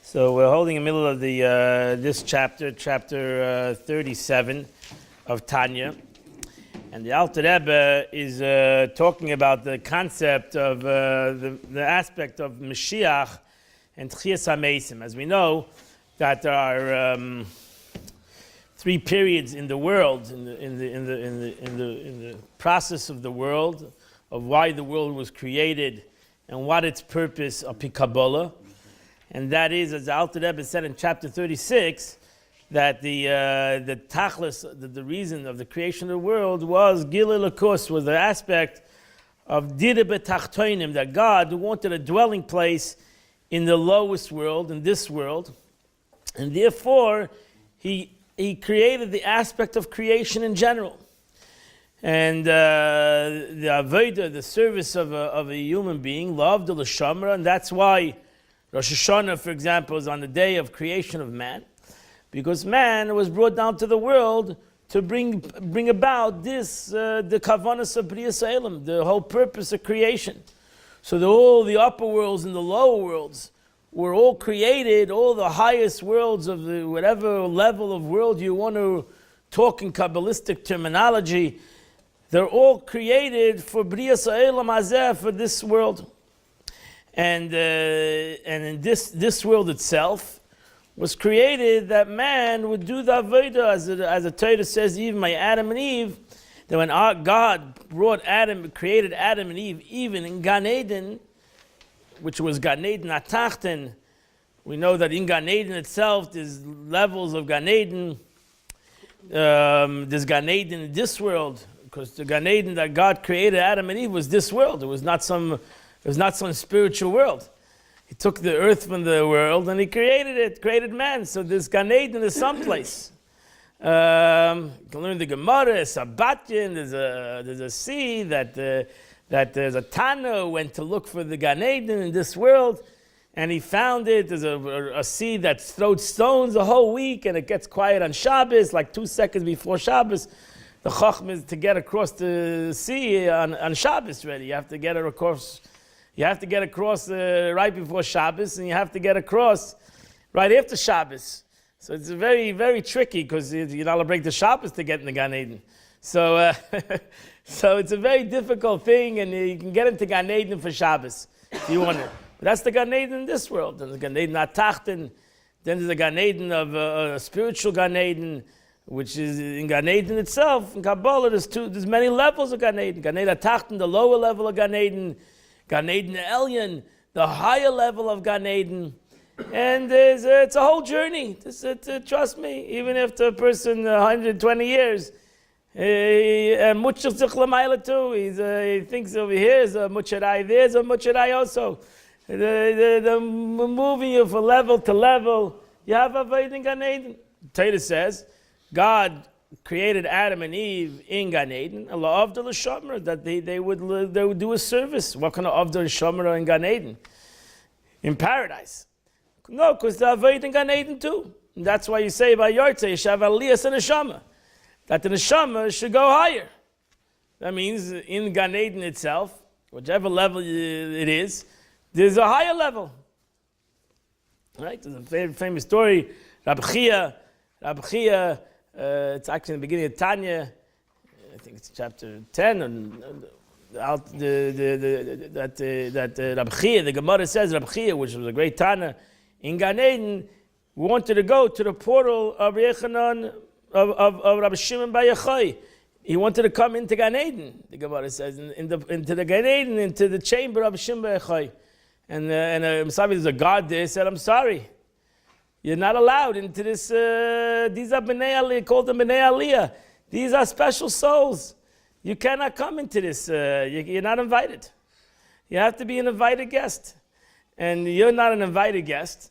So we're holding in the middle of the this chapter 37 of TANYA, and the Alter Rebbe is talking about the concept of the aspect of Mashiach and Tchias HaMeisim. As we know, that there are three periods in the world, in the process of the world, of why the world was created and what its purpose of Kabbalah. And that is, as the Alter Rebbe said in chapter 36, that the tachlis, the reason of the creation of the world was Gilui L'Kos, was the aspect of Dira B'Tachtonim, that God wanted a dwelling place in the lowest world, in this world, and therefore He created the aspect of creation in general. And the avodah, the service of a human being, loved the l'shamra, and that's why Rosh Hashanah, for example, is on the day of creation of man, because man was brought down to the world to bring about this, the kavanas of B'riyas Ha'olam, the whole purpose of creation. So all the upper worlds and the lower worlds were all created, all the highest worlds of the whatever level of world you want to talk in Kabbalistic terminology, they're all created for B'riyas Ha'olam Hazeh, for this world. And in this world itself was created that man would do the avodah, as the Torah says, even by Adam and Eve, that when God created Adam and Eve, even in Gan Eden, which was Gan Eden Atachten, we know that in Gan Eden itself there's levels of Gan Eden. There's Gan Eden in this world, because the Gan Eden that God created Adam and Eve was this world. It was not some spiritual world. He took the earth from the world and He created man. So this Gan Eden is someplace. You can learn the Gemara, Sabbatyan, there's a sea that there's a Tana who went to look for the Gan Eden in this world, and he found it. There's a sea that throws stones a whole week, and it gets quiet on Shabbos, like 2 seconds before Shabbos. The Chacham is to get across the sea on Shabbos already. You have to get across right before Shabbos, and you have to get across right after Shabbos. So it's very, very tricky, because you're not allowed to break the Shabbos to get in the Gan Eden. So so it's a very difficult thing, and you can get into Gan Eden for Shabbos if you want it. But that's the Gan Eden in this world. There's the Gan Eden Atachten, then there's the Gan Eden of a spiritual Gan Eden, which is in Gan Eden itself. In Kabbalah, there's many levels of Gan Eden. Gan Eden Atachten, the lower level of Gan Eden. Gan Eden Elyon, the higher level of Gan Eden. And it's a whole journey. Trust me, even if the person 120 years, Muchach Zich L'mayla too. He thinks over here is a Mucharai, there's a Mucharai also. They're moving you from level to level. You have a Avodah in Gan Eden. Torah says, God created Adam and Eve in Gan Eden, Allah Avdal Shamra, that they would do a service. What kind of Avdal Shamra in Gan Eden? In paradise. No, because the Avodah in Gan Eden too. And that's why you say by Yortzeh, Yeshav Aliyas and Neshama, that the Neshama should go higher. That means in Gan Eden itself, whichever level it is, there's a higher level. Right? There's a very famous story, Rabbi Chia, it's actually in the beginning of TANYA, I think it's chapter 10, and that Rabbi Chia, the Gemara says Rabbi Chia, which was a great Tana, in Gan Eden, wanted to go to the portal of Yechanan, of Rabbi Shimon Bar Yochai. He wanted to come into Gan Eden, the Gemara says, into the Gan Eden, into the chamber of Shimon Bar Yochai. And there's a guard there, said, I'm sorry. You're not allowed into this. These are B'nai Aliyah, called them B'nai Aliyah. These are special souls. You cannot come into this. You're not invited. You have to be an invited guest. And you're not an invited guest.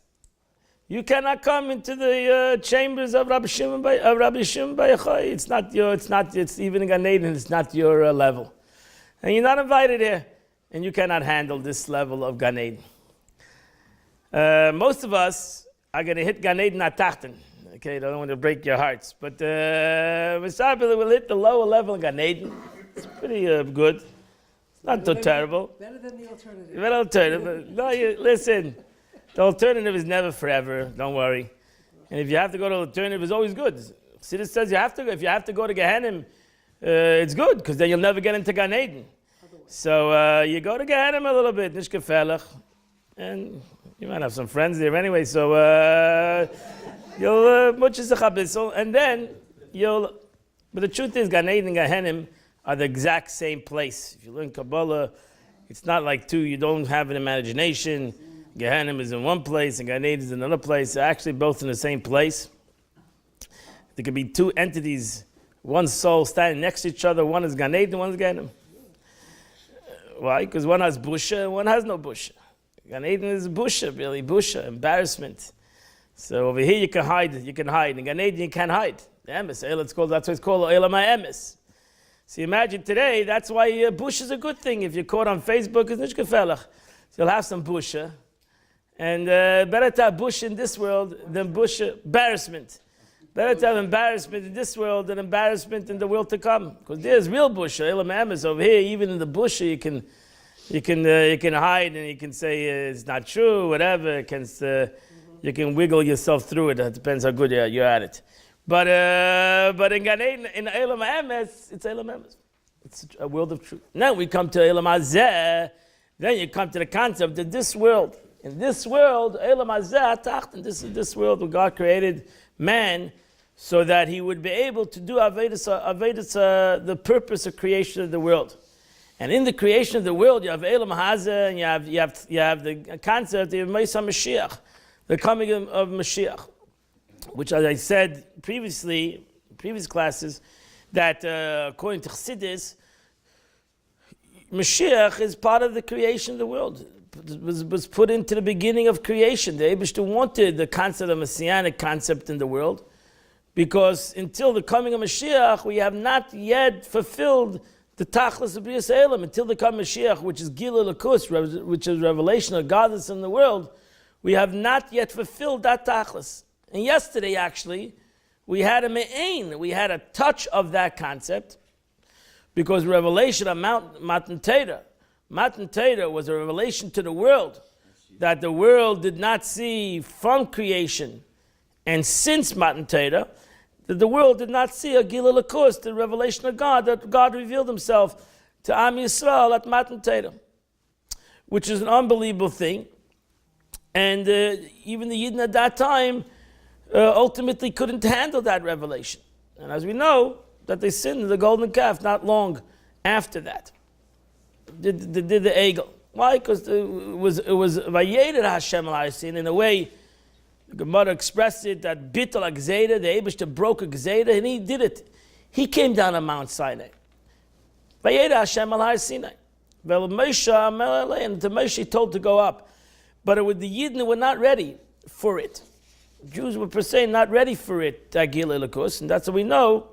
You cannot come into the chambers of Rabbi Shimon Bar Yochai. It's even in Gan Eden, it's not your level. And you're not invited here. And you cannot handle this level of Gan Eden. Most of us are going to hit Gan Eden Atachten. Okay, I don't want to break your hearts. But Messiah will hit the lower level of Gan Eden. It's pretty good. Not too terrible. Better than the alternative. Better alternative. No, listen. The alternative is never forever. Don't worry. And if you have to go to the alternative, it's always good. Chassidus says if you have to go to Gehenna, it's good because then you'll never get into Gan Eden. So you go to Gehenna a little bit, nicht gefährlich, and you might have some friends there anyway. So you'll and then you'll. But the truth is, Gan Eden and Gehenna are the exact same place. If you learn Kabbalah, it's not like two. You don't have an imagination. Gehenna is in one place and Gan Eden is in another place. They're actually both in the same place. There could be two entities, one soul standing next to each other. One is Gan Eden, one is Gehenna. Why? Because one has busha and one has no busha. Gan Eden is busha, really busha, embarrassment. So over here you can hide. In Gan Eden you can't hide. The emes, that's why it's called Elam HaEmes. So imagine today, that's why bush is a good thing. If you're caught on Facebook, it's nicht gefährlich. So you'll have some busha. And better to have bush in this world than bush embarrassment. Better to have embarrassment in this world than embarrassment in the world to come. Because there's real bush. Elam HaEmes over here, even in the bush, you can hide and you can say it's not true, whatever. You can wiggle yourself through it. It depends how good you're at it. But in Gan Eden, in Elam HaEmes, it's Elam HaEmes. It's a world of truth. Now we come to Elam Hazeh. Then you come to the concept of this world. In this world, Elam Hazeh Tacht, and this world where God created man so that he would be able to do Avedis, the purpose of creation of the world. And in the creation of the world, you have Elam Hazeh, and you have the concept of Mesa Mashiach, the coming of Mashiach, which, as I said previously, previous classes, that according to Chassidus, Mashiach is part of the creation of the world. Was put into the beginning of creation. The Eibishter wanted the concept of messianic concept in the world, because until the coming of Mashiach, we have not yet fulfilled the Tachlis of B'riyas Elam. Until the coming of Mashiach, which is Gilui Lakus, which is revelation of godliness in the world, we have not yet fulfilled that Tachlis. And yesterday, actually, we had a me'ain, we had a touch of that concept, because revelation of Matan Torah. Matan Torah was a revelation to the world that the world did not see from creation. And since Matan Torah, that the world did not see a Gilui Lakus, the revelation of God, that God revealed himself to Am Yisrael at Matan Torah, which is an unbelievable thing. And even the Yidden at that time ultimately couldn't handle that revelation. And as we know, that they sinned in the golden calf not long after that. Did the Egel. Why? Because it was Vayeder Hashem al Har, in a way, the Gemara expressed it, that Bittul HaGzeira, the Eibishter broke a Gzeira, and he did it. He came down on Mount Sinai. Vayeder Hashem al Har Sinai. Vel Moshe Amel Elei, and to Moshe he told to go up. But the Yidden were not ready for it. Jews were per se not ready for it, Gilui Lakus, and that's how we know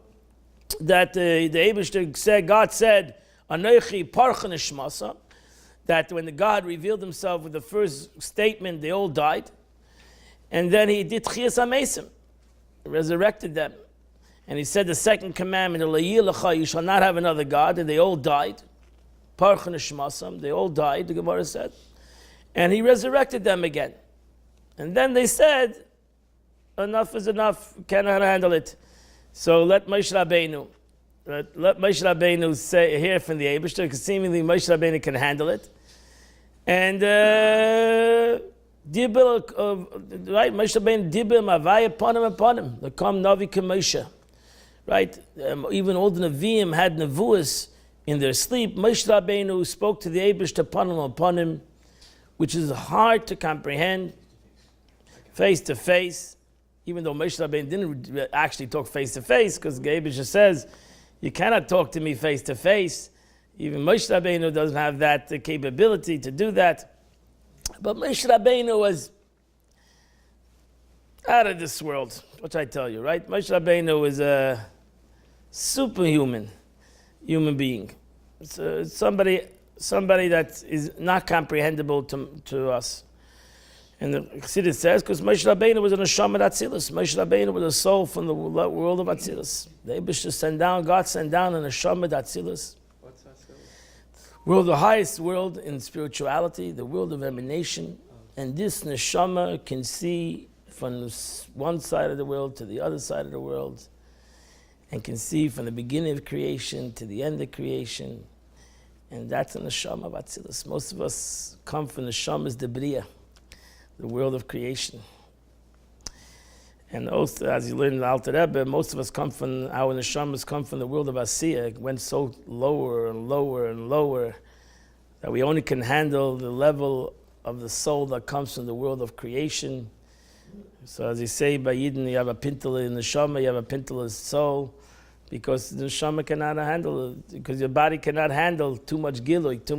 that the Eibishter said, God said, Anochi Parcha Nishmasa, that when the God revealed himself with the first statement, they all died. And then he did Chiyas HaMesim, resurrected them. And he said the second commandment, you shall not have another God, and they all died. Parcha Nishmasam, they all died, the Gemara said. And he resurrected them again. And then they said, enough is enough, cannot handle it. So let Moshe Rabbeinu, let Moshe Rabbeinu say, hear from the Eibishter, because seemingly Moshe Rabbeinu can handle it. And right, Moshe Rabbeinu dibir mavai upon him. The come Navi Moshe. Right, even all the Nevi'im had Nevuas in their sleep. Moshe Rabbeinu spoke to the Eibishter upon him, which is hard to comprehend, face to face. Even though Moshe Rabbeinu didn't actually talk face to face, because the Eibishter says, you cannot talk to me face to face. Even Moshe Rabbeinu doesn't have that capability to do that. But Moshe Rabbeinu was out of this world. What should I tell you, right? Moshe Rabbeinu was a superhuman human being. It's somebody that is not comprehensible to us. And the Chassidus says, because Moshe Rabbeinu was an Neshama Atzilus. Moshe Rabbeinu was a soul from the world of Atzilus. The Eibishter sent down, God sent down an Neshama Atzilus. What's Atzilus? World, the highest world in spirituality, the world of emanation, and this neshama can see from one side of the world to the other side of the world, and can see from the beginning of creation to the end of creation, and that's a neshama of Atzilus. Most of us come from neshama's debriya, the world of creation. And also, as you learn in the Alter Rebbe, most of us come from, our neshamas come from the world of Asiya. It went so lower and lower and lower that we only can handle the level of the soul that comes from the world of creation. So as you say, by Yidden, you have a pintel in the neshama, you have a pintel in soul, because the neshama cannot handle it, because your body cannot handle too much gilui, too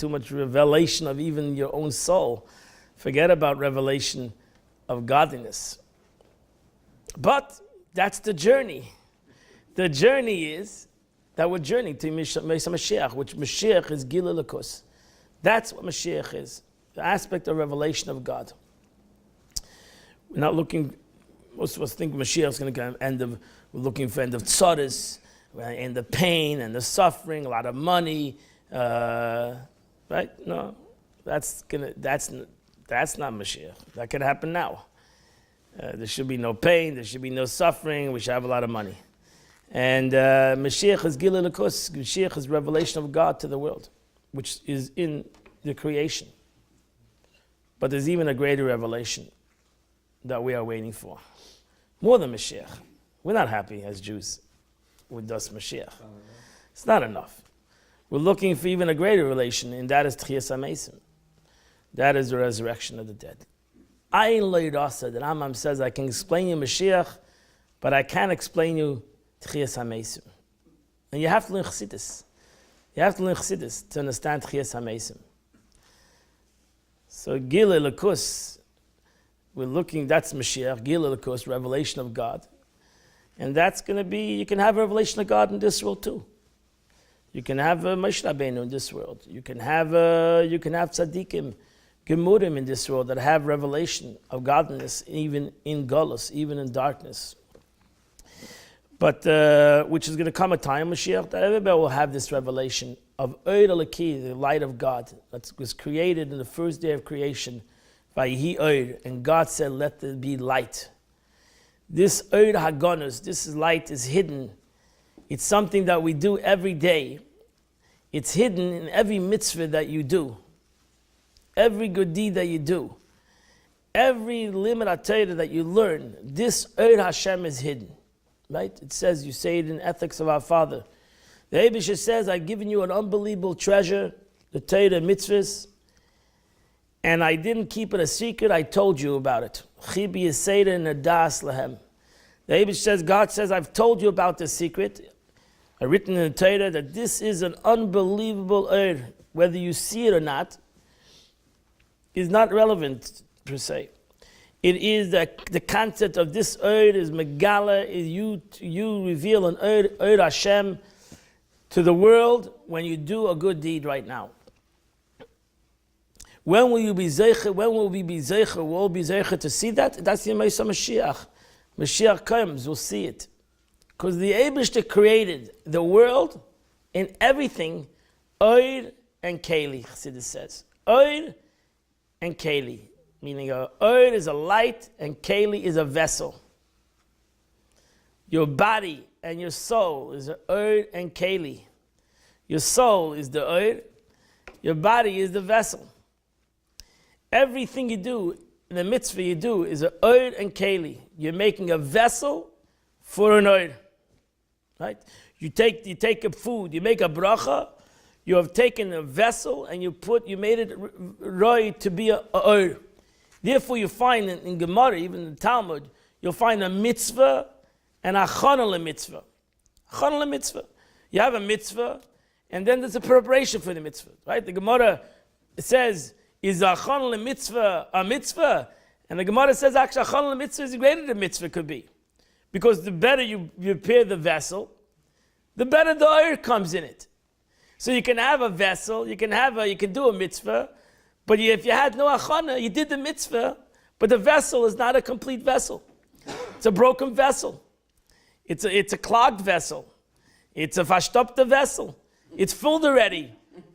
much revelation of even your own soul. Forget about revelation of godliness. But that's the journey. The journey is that we're journeying to Mashiach, which Mashiach is Gilui Lakus. That's what Mashiach is, the aspect of revelation of God. We're not looking, most of us think Mashiach is going to come we're looking for end of tzaddis, end of pain, and the suffering, a lot of money, right? No, that's not Mashiach. That can happen now. There should be no pain, there should be no suffering, we should have a lot of money. And Mashiach is Gilui Lakus. Mashiach is revelation of God to the world, which is in the creation. But there's even a greater revelation that we are waiting for. More than Mashiach. We're not happy as Jews with das Mashiach. It's not enough. We're looking for even a greater relation, and that is Tchias HaMeisim. That is the resurrection of the dead. Ayin lo yirasa, the Rambam says, I can explain you Mashiach, but I can't explain you Tchias HaMeisim. And you have to learn Chassidus. You have to learn Chassidus to understand Tchias HaMeisim. So Gilui Lakus, we're looking, that's Mashiach, Gilui Lakus, revelation of God. And that's going to be, you can have a revelation of God in this world too. You can have Moshe Rabbeinu in this world. You can have tzaddikim, gemurim in this world that have revelation of godliness, even in Golus, even in darkness. But which is going to come a time, Mashiach, that everybody will have this revelation of Oir Elokei, the light of God, that was created in the first day of creation, Vayihi Oir, and God said, let there be light. This Oir Hagonus, this light is hidden. It's something that we do every day. It's hidden in every mitzvah that you do. Every good deed that you do. Every limud Torah that you learn. This Oir Hashem is hidden. Right? It says, you say it in Ethics of Our Father. The Eibusher says, I've given you an unbelievable treasure, the Torah mitzvahs, and I didn't keep it a secret, I told you about it. Chibi Yiseda Nadas Lahem. The Eibusher says, God says, I've told you about this secret. I've written in the Torah that this is an unbelievable Oir. Whether you see it or not, is not relevant per se. It is the concept of this Oir is Megala, is you reveal an Oir Hashem to the world when you do a good deed right now. When will you be zeicher? When will we be zeicher? We'll all be zeicher to see that. That's the Yemei Mashiach. Mashiach comes, we'll see it. Because the Eibishter created the world and everything, Oir and Keli, Chassidus says. Oir and Keli. Meaning Oir is a light and Keli is a vessel. Your body and your soul is Oir and Keli. Your soul is the Oir. Your body is the vessel. Everything you do, in the mitzvah you do, is an Oir and Keli. You're making a vessel for an Oir. Right? You take a food, you make a bracha, you have taken a vessel and you made it right to be a Oir. Therefore you find in Gemara, even in the Talmud, you'll find a mitzvah and a chanel mitzvah. Chanel mitzvah. You have a mitzvah, and then there's a preparation for the mitzvah. Right? The Gemara says, is a chanel mitzvah a mitzvah? And the Gemara says, actually, a chanel mitzvah is greater than mitzvah could be. Because the better you prepare the vessel, the better the oil comes in it. So you can have a vessel, you can do a mitzvah, but if you had no achana, you did the mitzvah, but the vessel is not a complete vessel. It's a broken vessel. It's a clogged vessel. It's a fashtopta vessel. It's filled already.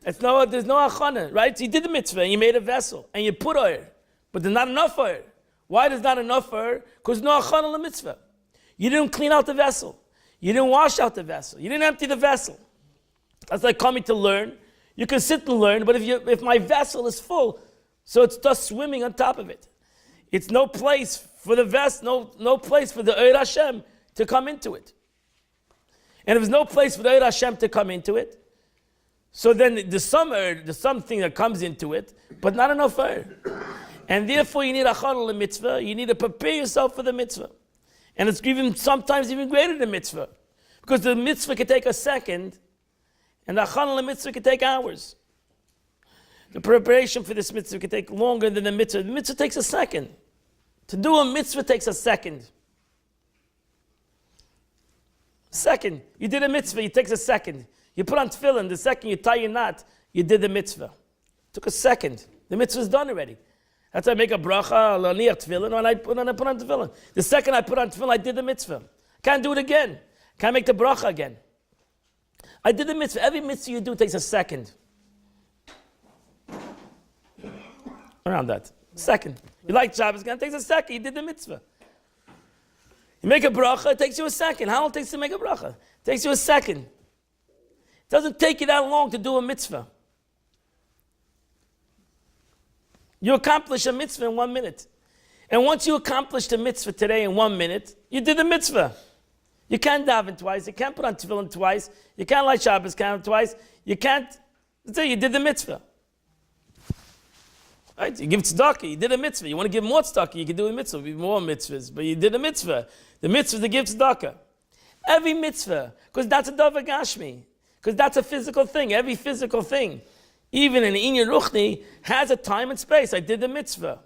There's no achana, right? So you did the mitzvah and you made a vessel and you put oil, but there's not enough oil. Why there's not enough oil? Because no achana la mitzvah. You didn't clean out the vessel. You didn't wash out the vessel. You didn't empty the vessel. That's like coming to learn. You can sit and learn, but if my vessel is full, so it's just swimming on top of it. It's no place for the vessel, no place for the Eir Hashem to come into it. And if there's no place for the Eir Hashem to come into it, so then there's something that comes into it, but not enough Eir. And therefore you need achana mitzvah. You need to prepare yourself for the mitzvah. And it's sometimes even greater than mitzvah. Because the mitzvah can take a second, and the achana mitzvah can take hours. The preparation for this mitzvah can take longer than the mitzvah. The mitzvah takes a second. To do a mitzvah takes a second. Second. You did a mitzvah, it takes a second. You put on tefillin, the second you tie your knot, you did the mitzvah. It took a second. The mitzvah is done already. That's why I make a bracha, l'aniach tefillin, when I put on tefillin. The second I put on tefillin, I did the mitzvah. Can't do it again. Can't make the bracha again. I did the mitzvah. Every mitzvah you do takes a second. Around that. Second. You like Shabbos, it takes a second. You did the mitzvah. You make a bracha, it takes you a second. How long takes it to make a bracha? It takes you a second. It doesn't take you that long to do a mitzvah. You accomplish a mitzvah in 1 minute. And once you accomplish the mitzvah today in 1 minute, you did the mitzvah. You can't daven twice. You can't put on tefillin twice. You can't light Shabbos twice. You can't. That's it. You did the mitzvah. Right? You give tzedakah. You did a mitzvah. You want to give more tzedakah. You can do a mitzvah. More mitzvahs. But you did a mitzvah. The mitzvah is to give tzedakah. Every mitzvah. Because that's a davar gashmi. Because that's a physical thing. Every physical thing. Even an inyan ruchni has a time and space. I did the mitzvah.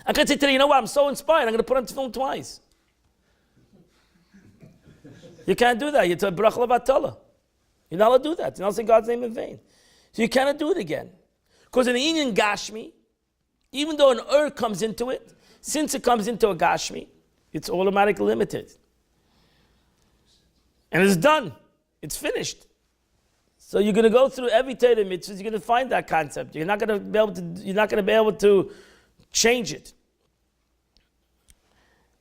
I can say today, you know what? I'm so inspired. I'm going to put on tefillin twice. You can't do that. You're to bracha levatala. You're not allowed to do that. You're not saying God's name in vain. So you cannot do it again. Because in the inyan gashmi, even though an comes into it, since it comes into a gashmi, it's automatically limited. And it's done. It's finished. So you're going to go through every Torah mitzvah. You're going to find that concept. You're not going to be able to. You're not going to be able to change it.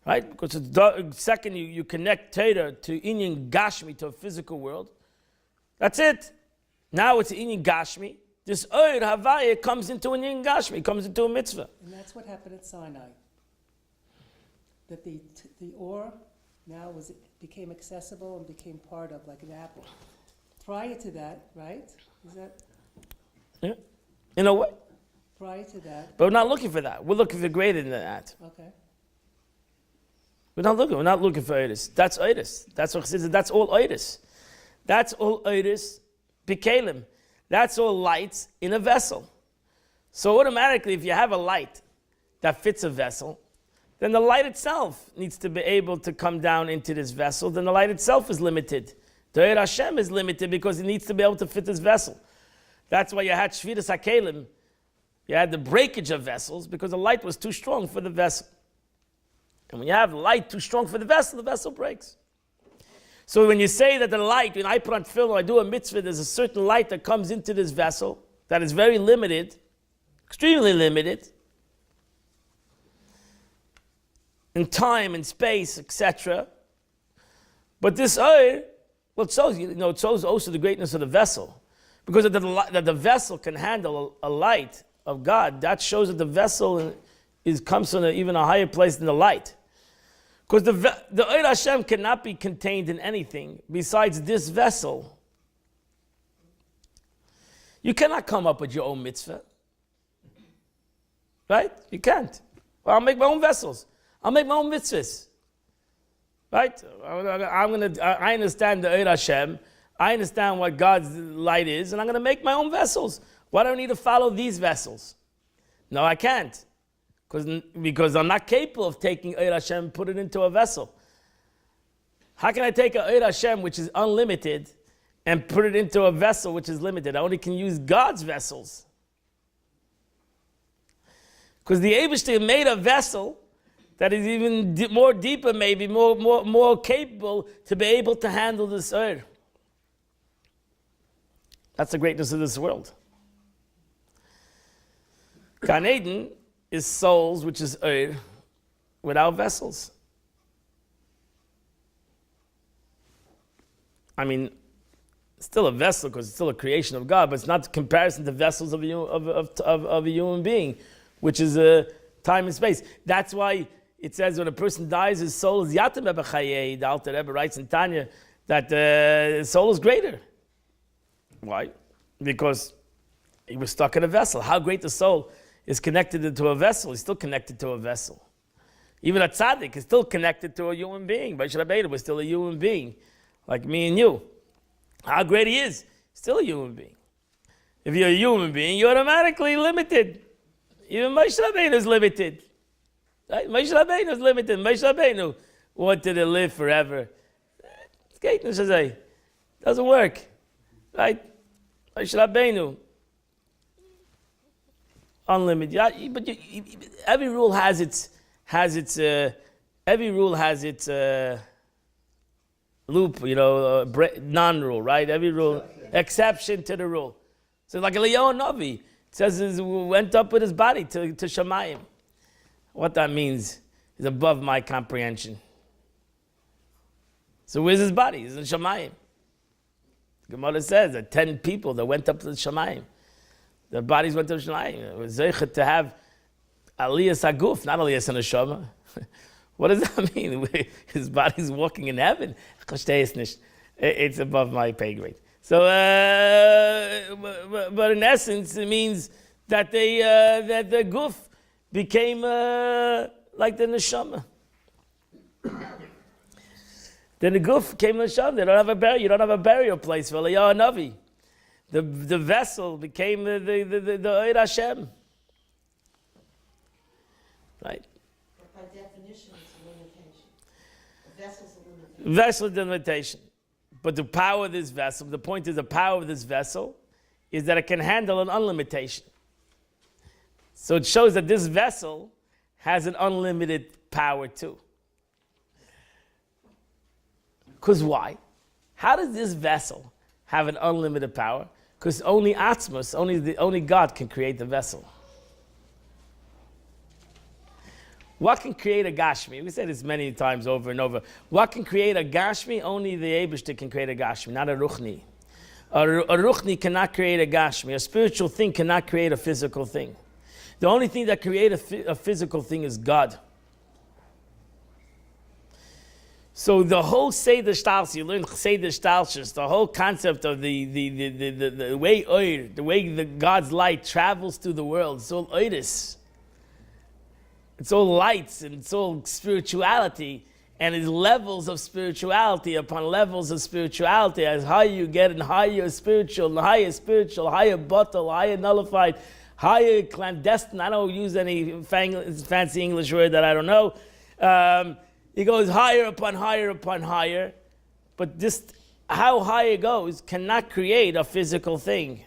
Right? Because the second you connect Torah to inyan gashmi, to a physical world, that's it. Now it's inyan gashmi. This oir havaya comes into an inyan gashmi, comes into a mitzvah. And that's what happened at Sinai. That the ore now became accessible and became part of like an apple. Prior to that, right? Is that? Yeah. In a way. Prior to that. But we're not looking for that. We're looking for greater than that. Okay. We're not looking for Oiris. That's Oiris. That's what says. That's all Oiris. That's all Oiris Bikalim. That's all lights in a vessel. So automatically, if you have a light that fits a vessel, then the light itself needs to be able to come down into this vessel. Then the light itself is limited. The Eir Hashem is limited because it needs to be able to fit this vessel. That's why you had Shviras HaKelim. You had the breakage of vessels because the light was too strong for the vessel. And when you have light too strong for the vessel breaks. So when you say that the light, when I put on tefillin, I do a mitzvah, there's a certain light that comes into this vessel that is very limited, extremely limited, in time and space, etc. But this oil, well, it shows also the greatness of the vessel. Because that the vessel can handle a light of God, that shows that the vessel comes from even a higher place than the light. Because the Eir Hashem cannot be contained in anything besides this vessel. You cannot come up with your own mitzvah. Right? You can't. Well, I'll make my own vessels. I'll make my own mitzvahs. Right? I understand the Eir Hashem. I understand what God's light is, and I'm going to make my own vessels. Why do I need to follow these vessels? No, I can't. Because I'm not capable of taking Eir Hashem and put it into a vessel. How can I take an Eir Hashem, which is unlimited, and put it into a vessel which is limited? I only can use God's vessels. Because the Eibishter made a vessel that is even more deeper, maybe more capable to be able to handle this Eir. That's the greatness of this world. Gan Eden is souls, which is without vessels. I mean, still a vessel because it's still a creation of God, but it's not comparison to vessels of a human being, which is time and space. That's why it says when a person dies, his soul is yatem b'chayei. The Alter Rebbe writes in Tanya that his soul is greater. Why? Because he was stuck in a vessel. How great the soul is connected into a vessel. He's still connected to a vessel. Even a tzaddik is still connected to a human being. Moshe Rabbeinu was still a human being, like me and you. How great he is, still a human being. If you're a human being, you're automatically limited. Even Moshe Rabbeinu is limited. Right? Moshe Rabbeinu is limited. Moshe Rabbeinu wanted to live forever. Doesn't work. Right? Moshe Rabbeinu, unlimited. Yeah, but every rule has its loop, non-rule, right? Every rule, exception to the rule. So like Eliyahu Navi, it says he went up with his body to Shemayim. What that means is above my comprehension. So where's his body? He's in Shemayim. The Gemara says that 10 people that went up to the Shemayim, their bodies went to Shemayim. It was zeichet to have Aliyas Aguf, not Aliyas Neshama. What does that mean? His body's walking in heaven. It's above my pay grade. So, but in essence, it means that that the guf became like the neshama. Then the guf came neshama. They don't have a burial. You don't have a burial place for Eliyahu Navi. The vessel became the Oir Hashem. Right. By definition, it's a limitation. A vessel's a limitation. Vessel is the limitation. But the power of this vessel, the point is the power of this vessel is that it can handle an unlimitation. So it shows that this vessel has an unlimited power too. Because why? How does this vessel have an unlimited power? Because only Atzmos, only God can create the vessel. What can create a Gashmi? We said this many times over and over. What can create a Gashmi? Only the Eibishter can create a Gashmi, not a Ruchni. A Ruchni cannot create a Gashmi. A spiritual thing cannot create a physical thing. The only thing that creates a physical thing is God. So the whole Seder Shtalshus, you learn Seder Shtalshus, the whole concept of the way Oir, the way God's light travels through the world, it's all Oiris. It's all lights and it's all spirituality, and it's levels of spirituality upon levels of spirituality. As higher you get and higher spiritual, higher bottle, higher nullified, higher clandestine. I don't use any fancy English word that I don't know. It goes higher upon higher upon higher, but just how high it goes cannot create a physical thing.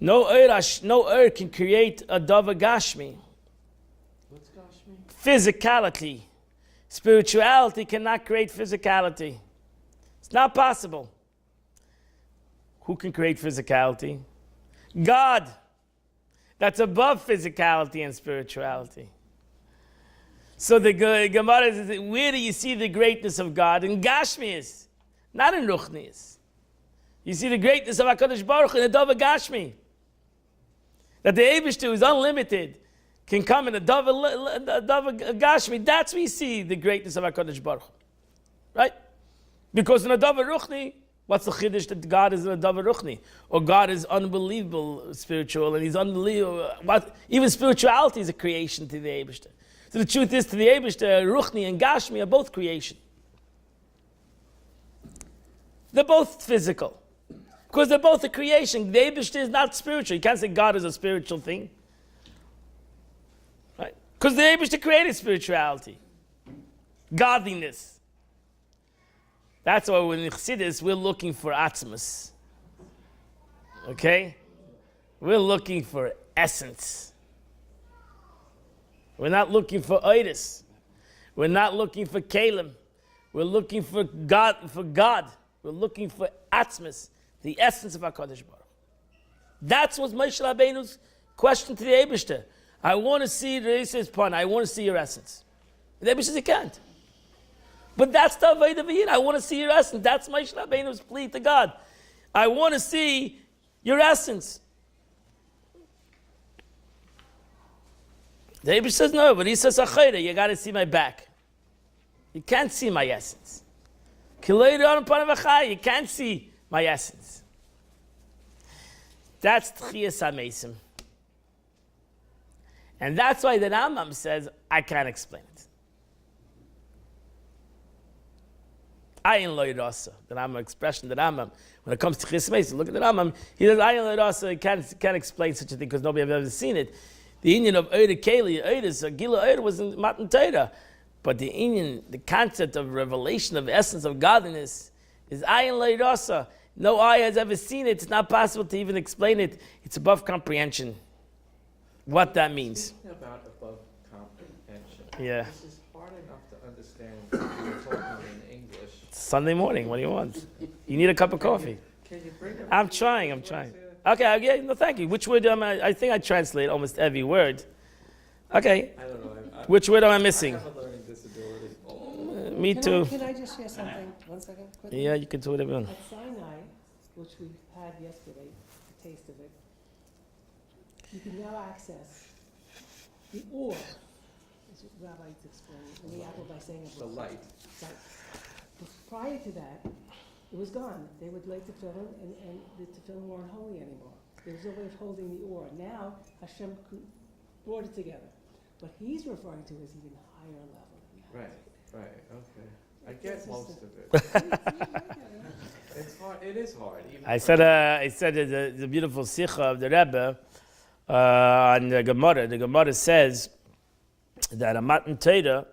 No earth can create a Dava Gashmi. What's Gashmi? Physicality. Spirituality cannot create physicality. It's not possible. Who can create physicality? God. That's above physicality and spirituality. So the Gemara says, where do you see the greatness of God? In Gashmius, not in Ruchnius. You see the greatness of HaKadosh Baruch Hu in a Dava Gashmi. That the Eibishter is unlimited, can come in a Dava Gashmi. That's where you see the greatness of HaKadosh Baruch Hu. Right? Because in a Dava Ruchni, what's the chiddush that God is in a Dava Ruchni? Or God is unbelievable spiritual, and He's unbelievable. Even spirituality is a creation to the Eibishter. So the truth is, to the Eibishter, Ruchni and Gashmi are both creation. They're both physical. Because they're both a creation. The Eibishter is not spiritual. You can't say God is a spiritual thing. Right? Because the Eibishter created spirituality. Godliness. That's why when in Chassidus, we're looking for Atzmos. Okay? We're looking for essence. We're not looking for Oiris. We're not looking for Kalim. We're looking for God. We're looking for Atzmos. the essence of HaKadosh Baruch Hu. That's what Moshe Rabbeinu's question to the Eibishter. I want to see the Yisrael's pun. I want to see your essence. The Eibishter says, you can't. But that's the Avodah V'yin. I want to see your essence. That's Moshe Rabbeinu's plea to God. I want to see your essence. The Eibishter says, no, but he says, Achayda, you got to see my back. You can't see my essence. You can't see my essence. That's Tchiyas HaMeisim. And that's why the Rambam says, I can't explain it. Ayin lo yirasa. The Rambam expression, the Rambam, when it comes to Tchiyas HaMeisim, look at the Rambam, he says, Ayin lo yirasa, can't explain such a thing because nobody has ever seen it. The Indian of Eira Keli, Gila Eira was in Matan Torah. But the Indian, the concept of revelation of the essence of godliness is Ayin lo yirasa. No eye has ever seen it. It's not possible to even explain it. It's above comprehension. What that means. Speaking about above comprehension. Yeah. This is hard enough to understand when you're talking in English. It's Sunday morning. What do you want? You need a cup of coffee. Can you bring up? I'm trying. Okay, yeah, no, thank you. Which word I think I translate almost every word. Okay. I don't know. Which word am I missing? I have a learning disability. Me too. Can I just share something? 1 second, quickly? Yeah, you can do whatever you want. At Sinai, which we had yesterday, a taste of it, you can now access the ore, as Rabbi explained, in the apple by saying it. The light. Right. But prior to that, it was gone. They would lay tefillin, and the tefillin weren't holy anymore. There was no way of holding the ore. Now, Hashem brought it together. What he's referring to is even higher level than that. Right, okay. I get most of it. It's hard, it is hard. I said the beautiful Sikha of the Rebbe on the Gemara. The Gemara says that a Matan Torah,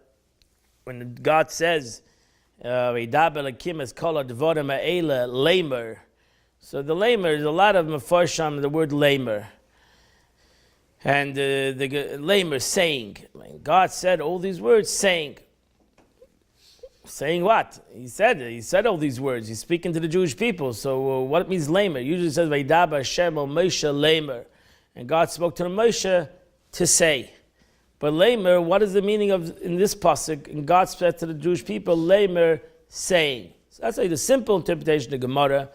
when God says, "V'yidaber Elokim es kol ha'dvarim ha'ele lamer," so the lamer is a lot of mefarshim the word lamer, and the lamer saying. God said all these words saying. Saying what? He said all these words. He's speaking to the Jewish people. So what means lamer? Usually it says Vaydaber Hashem el Moshe lamer, and God spoke to the Moshe to say. But lamer, what is the meaning of in this pasuk? And God said to the Jewish people, lamer saying. So that's like the simple interpretation of the Gemara.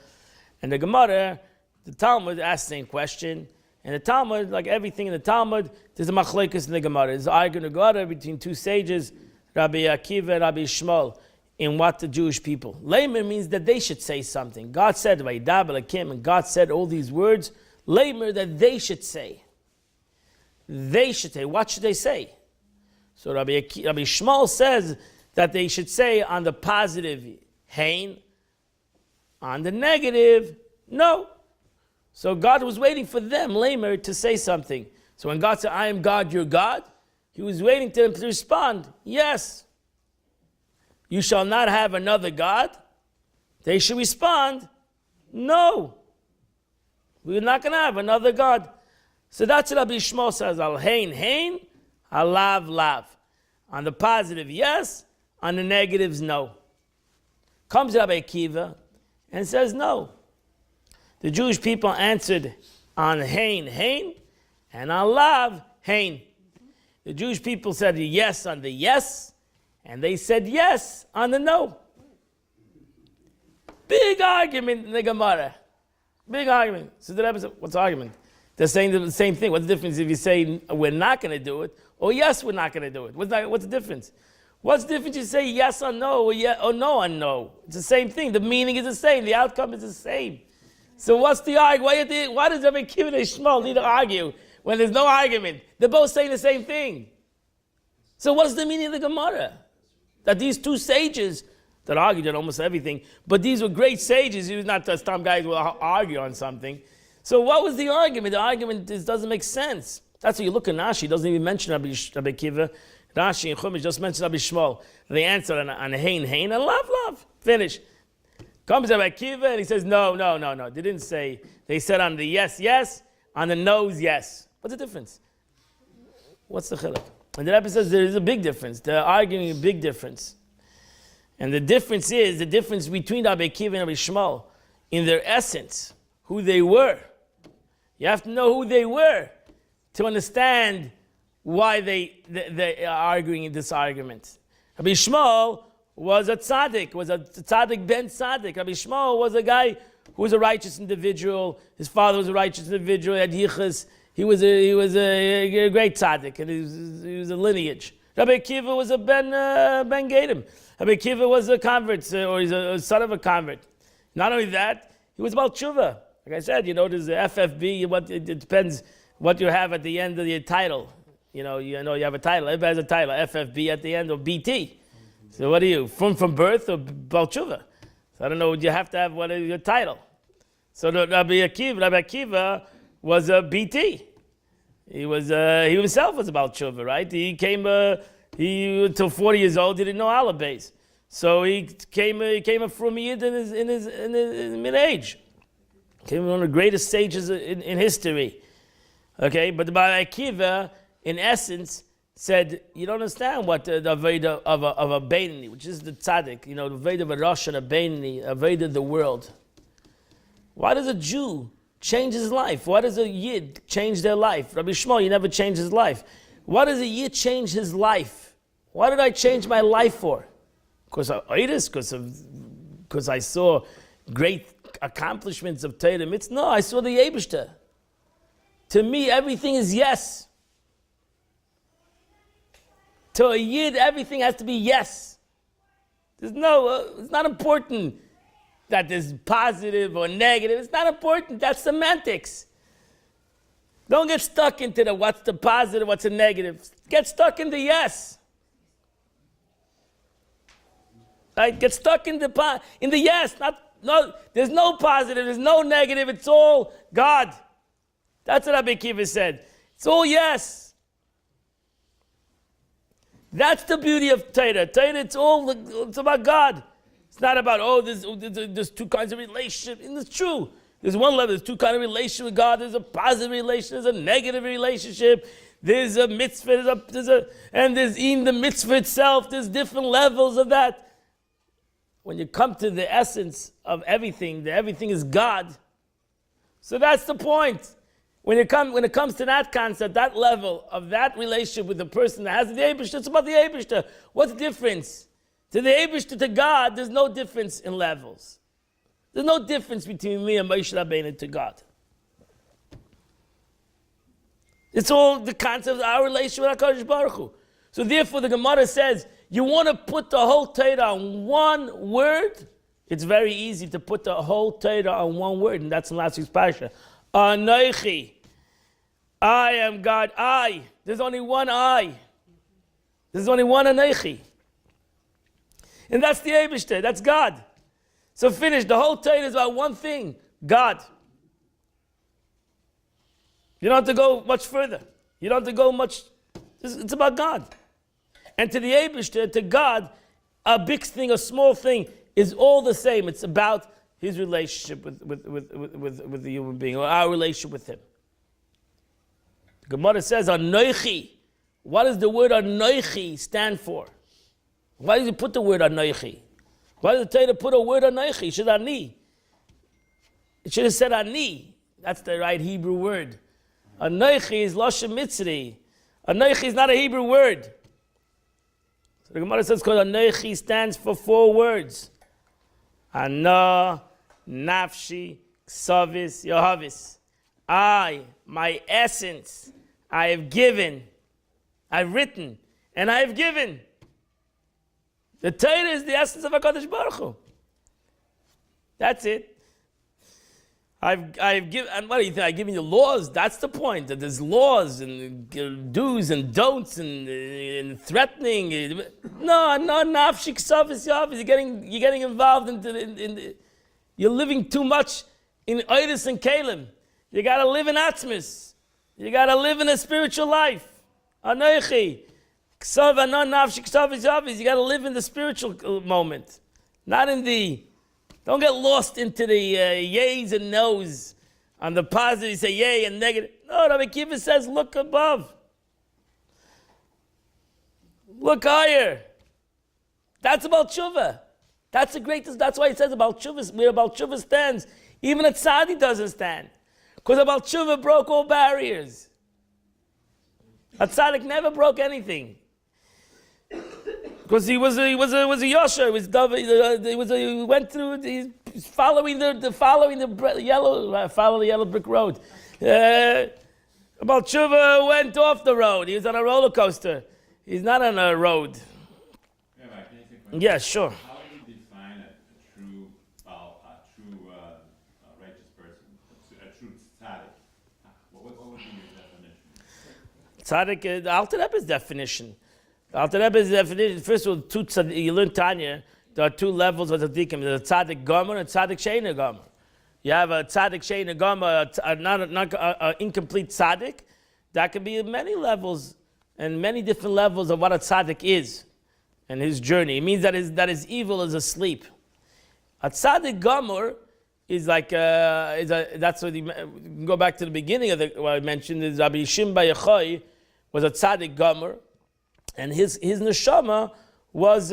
And the Gemara, the Talmud asks the same question. And the Talmud, like everything in the Talmud, there's a machlekes in the Gemara. There's an argument between two sages, Rabbi Akiva and Rabbi Shmuel, in what the Jewish people. Lamer means that they should say something. God said, Vaydaber Elokim, and God said all these words. Lamer, that they should say. They should say. What should they say? So Rabbi Shmuel says that they should say on the positive, hein, on the negative, no. So God was waiting for them, lamer, to say something. So when God said, I am God, your God, he was waiting to them to respond, yes. You shall not have another God. They should respond, no. We're not going to have another God. So that's what Rabbi Shmuel says, al hein, hein, al lav, lav. On the positive, yes. On the negatives, no. Comes Rabbi Akiva and says, no. The Jewish people answered on hein, hein, and on lav, hein. The Jewish people said yes on the yes, and they said yes on the no. Big argument in the Gemara. Big argument. So the Rebbe said, what's the argument? They're saying the same thing. What's the difference if you say we're not going to do it, or yes, we're not going to do it? What's the difference? What's the difference? You say yes or no, or no on no. It's the same thing. The meaning is the same. The outcome is the same. So what's the argument? Why does Rabbi Akiva and Shmuel need to argue when there's no argument? They're both saying the same thing. So what's the meaning of the Gemara? That these two sages that argued on almost everything, but these were great sages. He was not some guys who will argue on something. So what was the argument? The argument doesn't make sense. That's what you look at Rashi. Doesn't even mention Rabbi Akiva. Rashi and Chumash just mention Rabbi Shmuel. They answer on hein, hein, and love. Finish. Comes Rabbi Akiva and he says, no. They didn't say. They said on the yes, yes. On the no's, yes. What's the difference? What's the chiluk? And the Rebbe says there is a big difference. They're arguing a big difference. And the difference is the difference between Rabbi Akiva and Rabbi Shmuel in their essence, who they were. You have to know who they were to understand why they are arguing in this argument. Rabbi Shmuel was a tzaddik, was a tzaddik ben tzaddik. Rabbi Shmuel was a guy who was a righteous individual. His father was a righteous individual. He had yichus. He was a great tzaddik, and he was a lineage. Rabbi Akiva was a ben Gadim. Rabbi Akiva was a convert, or he's a son of a convert. Not only that, he was about tshuva. Like I said, there's the FFB. It depends what you have at the end of your title. You have a title. Everybody has a title, FFB at the end, or BT. So what are you, from birth or Baal Tshuva? So I don't know, you have to have what is your title. So Rabbi Akiva was a BT. He himself was about Tshuva, right? He came, until 40 years old, he didn't know alibis. So he came a from Yid in his mid-age. Came one of the greatest sages in history. Okay, but Rabbi Akiva, in essence, said, you don't understand what the Aveda of a Beinani, which is the tzaddik, the Aveda of a Rosh and a Beinani, Aveda of the world. Why does a Jew change his life? Why does a Yid change their life? Rabbi Shmuel, you never changed his life. Why does a Yid change his life? Why did I change my life for? Because I saw great accomplishments of Torah mitzvah? No, I saw the Eibishter. To me, everything is yes. To a Yid, everything has to be yes. It's not important that there's positive or negative. It's not important. That's semantics. Don't get stuck into the what's the positive, what's the negative. Get stuck in the yes. Right? Get stuck in the yes. There's no positive, there's no negative. It's all God. That's what Rabbi Akiva said. It's all yes. That's the beauty of Torah. Torah, it's about God. It's not about, there's two kinds of relationship. And it's true. There's one level, there's two kinds of relationship with God. There's a positive relationship, there's a negative relationship. There's a mitzvah, and there's in the mitzvah itself, there's different levels of that. When you come to the essence of everything, everything is God. So that's the point. When it comes to that concept, that level of that relationship with the person that has the Eibishter, it's about the Eibishter. What's the difference? To the Eibishter, to God, there's no difference in levels. There's no difference between me and Moshe Rabbeinu to God. It's all the concept of our relationship with HaKadosh Baruch Hu. So therefore, the Gemara says, you want to put the whole Torah on one word? It's very easy to put the whole Torah on one word, and that's in last week's parasha. Anochi. I am God. I. There's only one I. There's only one Anochi. And that's the Eibishter. That's God. So finish. The whole Torah is about one thing. God. You don't have to go much further. You don't have to go much. It's about God. And to the Eibishter, to God, a big thing, a small thing, is all the same. It's about his relationship with the human being, or our relationship with him. The Gemara says, Anochi. What does the word Anochi stand for? Why did you put the word Anochi? Why did the Torah put a word Anochi? It should Ani. It should have said Ani. That's the right Hebrew word. Anochi is Lashon Mitzri. Anochi is not a Hebrew word. So the Gemara says, because Anochi stands for 4 words. Ana, Nafshi, Ksavis, Yohavis. I, my essence, I have given, I've written, and I have given. The Torah is the essence of HaKadosh Baruch Hu. That's it. I've given, and what do you think? I've given you laws. That's the point. That there's laws and do's and don'ts and threatening. No, nafshik safis yavis. You're getting involved into you're living too much in Oidus and Kalim. You got to live in Atzmis. You got to live in a spiritual life. Anochi, ksav anon nafshik safis yavis. You got to live in the spiritual moment, not in the. Don't get lost into the yays and no's. On the positive, you say yay and negative. No, Rabbi Akiva says, look above. Look higher. That's about tshuva. That's the greatest. That's why he says about tshuva. Where about tshuva stands Even a tzaddik doesn't stand. Because a Baal Tshuva broke all barriers. A tzaddik never broke anything. Because he was a yosher. He went through. He's following the yellow brick road. Baal Tshuva went off the road. He was on a roller coaster. He's not on a road. Yeah, but can you say question? Yeah, sure. How do you define a true righteous person, a true tzaddik? What would be your definition? Tzaddik, the Alter Rebbe's definition. The Alter Rebbe's definition, first of all, you learn Tanya, there are two levels of tzaddikim. There's a tzaddik gomer and a tzaddik sheina gomer. You have a tzaddik sheina gomer, an incomplete tzaddik. That can be many levels and many different levels of what a tzaddik is and his journey. It means that his evil is asleep. A tzaddik gomer is like that's what you can go back to the beginning of what I mentioned. Is Rabbi Shimon Bar Yochai was a tzaddik gomer, and his neshama was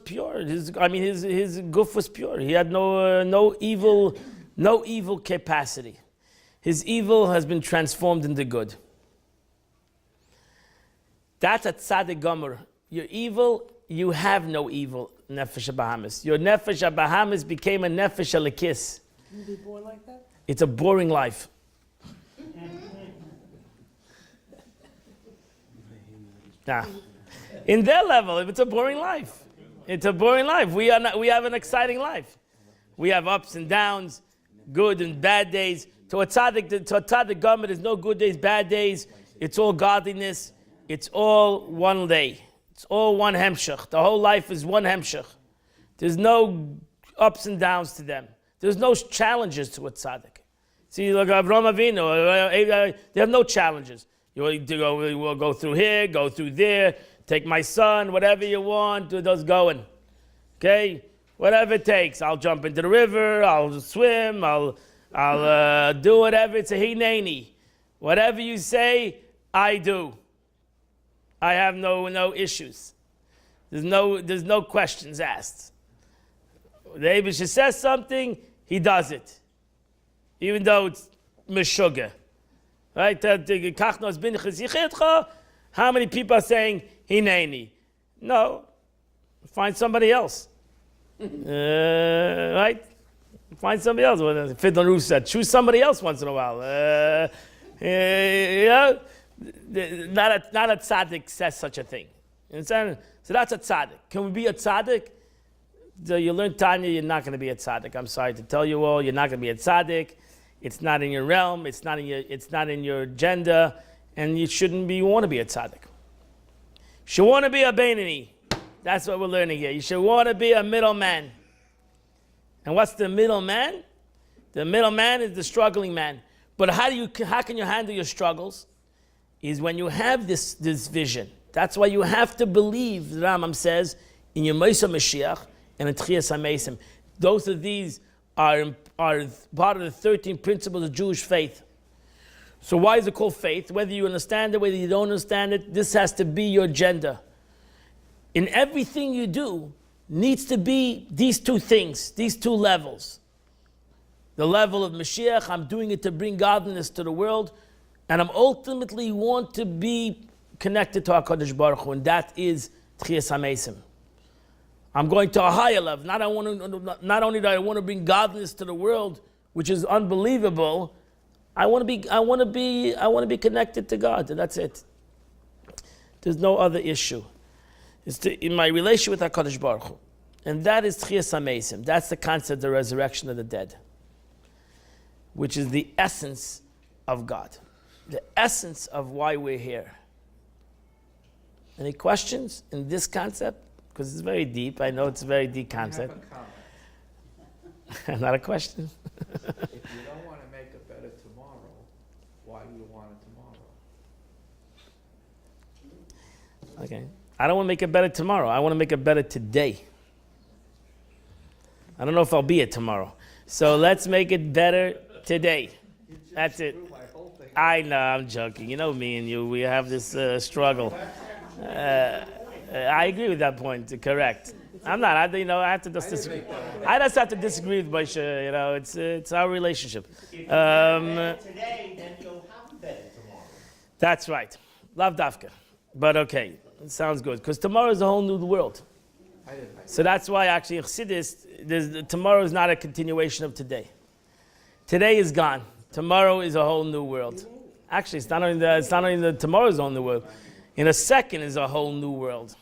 pure. His guf was pure. He had no evil capacity. His evil has been transformed into good. That's a tzaddik gomer. Your evil, you have no evil. Nefesh Bahamas. Your Nefesh Bahamas became a Nefesh Alikis. Can you be born like that? It's a boring life. Nah. In their level, if it's a boring life, it's a boring life. We have an exciting life. We have ups and downs, good and bad days. To a tzaddik gomer, there's no good days, bad days. It's all godliness. It's all one day. It's all one hemshech. The whole life is one hemshech. There's no ups and downs to them. There's no challenges to a tzaddik. See, look at Avraham Avinu. They have no challenges. We'll go through here, go through there, take my son, whatever you want, do those going. Okay? Whatever it takes. I'll jump into the river, I'll swim, I'll do whatever. It's a hineni. Whatever you say, I do. I have no issues. There's no questions asked. The Eibush says something, he does it. Even though it's meshuggah. Right? How many people are saying hineni? No. Find somebody else. Right? Find somebody else. Fiddler Roof said, choose somebody else once in a while. Not a tzaddik says such a thing. You understand? So that's a tzaddik. Can we be a tzaddik? So you learn Tanya, you're not going to be a tzaddik. I'm sorry to tell you all, you're not going to be a tzaddik. It's not in your realm. It's not in your agenda, and you shouldn't want to be a tzaddik. You should want to be a beinoni. That's what we're learning here. You should want to be a middleman. And what's the middleman? The middleman is the struggling man. But how can you handle your struggles? Is when you have this vision. That's why you have to believe, the Rambam says, in your Moshe Mashiach and in Tchias HaMesim. Those of these are part of the 13 principles of Jewish faith. So why is it called faith? Whether you understand it, whether you don't understand it, this has to be your agenda. In everything you do, needs to be these two things, these two levels. The level of Mashiach, I'm doing it to bring godliness to the world, and I'm ultimately want to be connected to HaKadosh Baruch Hu, and that is Tchias HaMesim. I'm going to a higher level. Not only do I want to bring godliness to the world, which is unbelievable, I want to be connected to God, and that's it. There's no other issue. It's in my relation with HaKadosh Baruch Hu. And that is Tchias HaMesim. That's the concept of the resurrection of the dead, which is the essence of God, the essence of why we're here. Any questions in this concept? Because it's very deep. I know it's a very deep concept. Not a question. If you don't want to make it better tomorrow, why do you want it tomorrow? Okay. I don't want to make it better tomorrow. I want to make it better today. I don't know if I'll be it tomorrow. So let's make it better today. That's it. I know, I'm joking. You know me and you, we have this struggle. I agree with that point, correct. I'm not. I have to just disagree. I just have to disagree with Moshe. It's our relationship. If you get better today, then you'll have better tomorrow. That's right. Lav dafka. But okay, it sounds good. Because tomorrow is a whole new world. So that's why actually in Chassidus, tomorrow is not a continuation of today. Today is gone. Tomorrow is a whole new world. Actually, it's not only the tomorrow is a whole new world. In a second is a whole new world.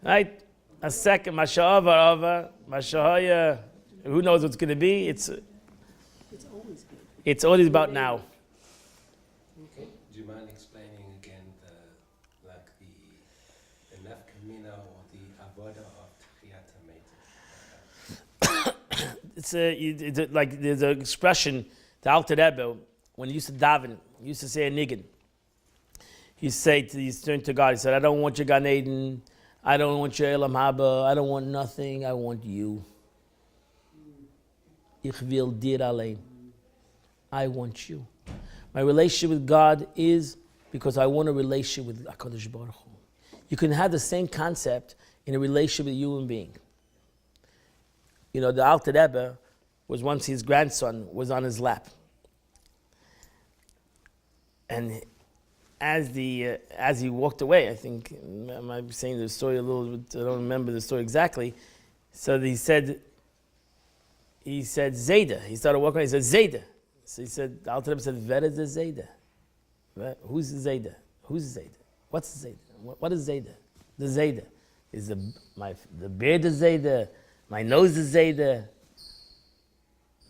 Right? A second, Masha'ava, Masha'aya, who knows what's going to be? It's always good. It's always about now. Okay. Do you mind explaining again the nafkamina or the avoda of Tchiyat HaMetim? Like there's an expression, the Alter Rebbe, when he used to daven, he used to say a niggin. He turned to God, he said, I don't want your Gan Eden, I don't want your Elam Haba, I don't want nothing, I want you. Ich will dir allein. I want you. My relationship with God is because I want a relationship with HaKadosh Baruch Hu. You can have the same concept in a relationship with a human being. The Alter Rebbe was once his grandson was on his lap. And as he walked away, I think, I'm saying the story a little bit, I don't remember the story exactly. So he said, Zayda. He started walking away, he said, Zayda. So he said, the Alter Rebbe said, Wer is the Zayda? Who's the Zayda? Who's the Zayda? What's the Zayda? What is Zayda? The Zayda. Is the beard the Zayda? My nose is Zayda?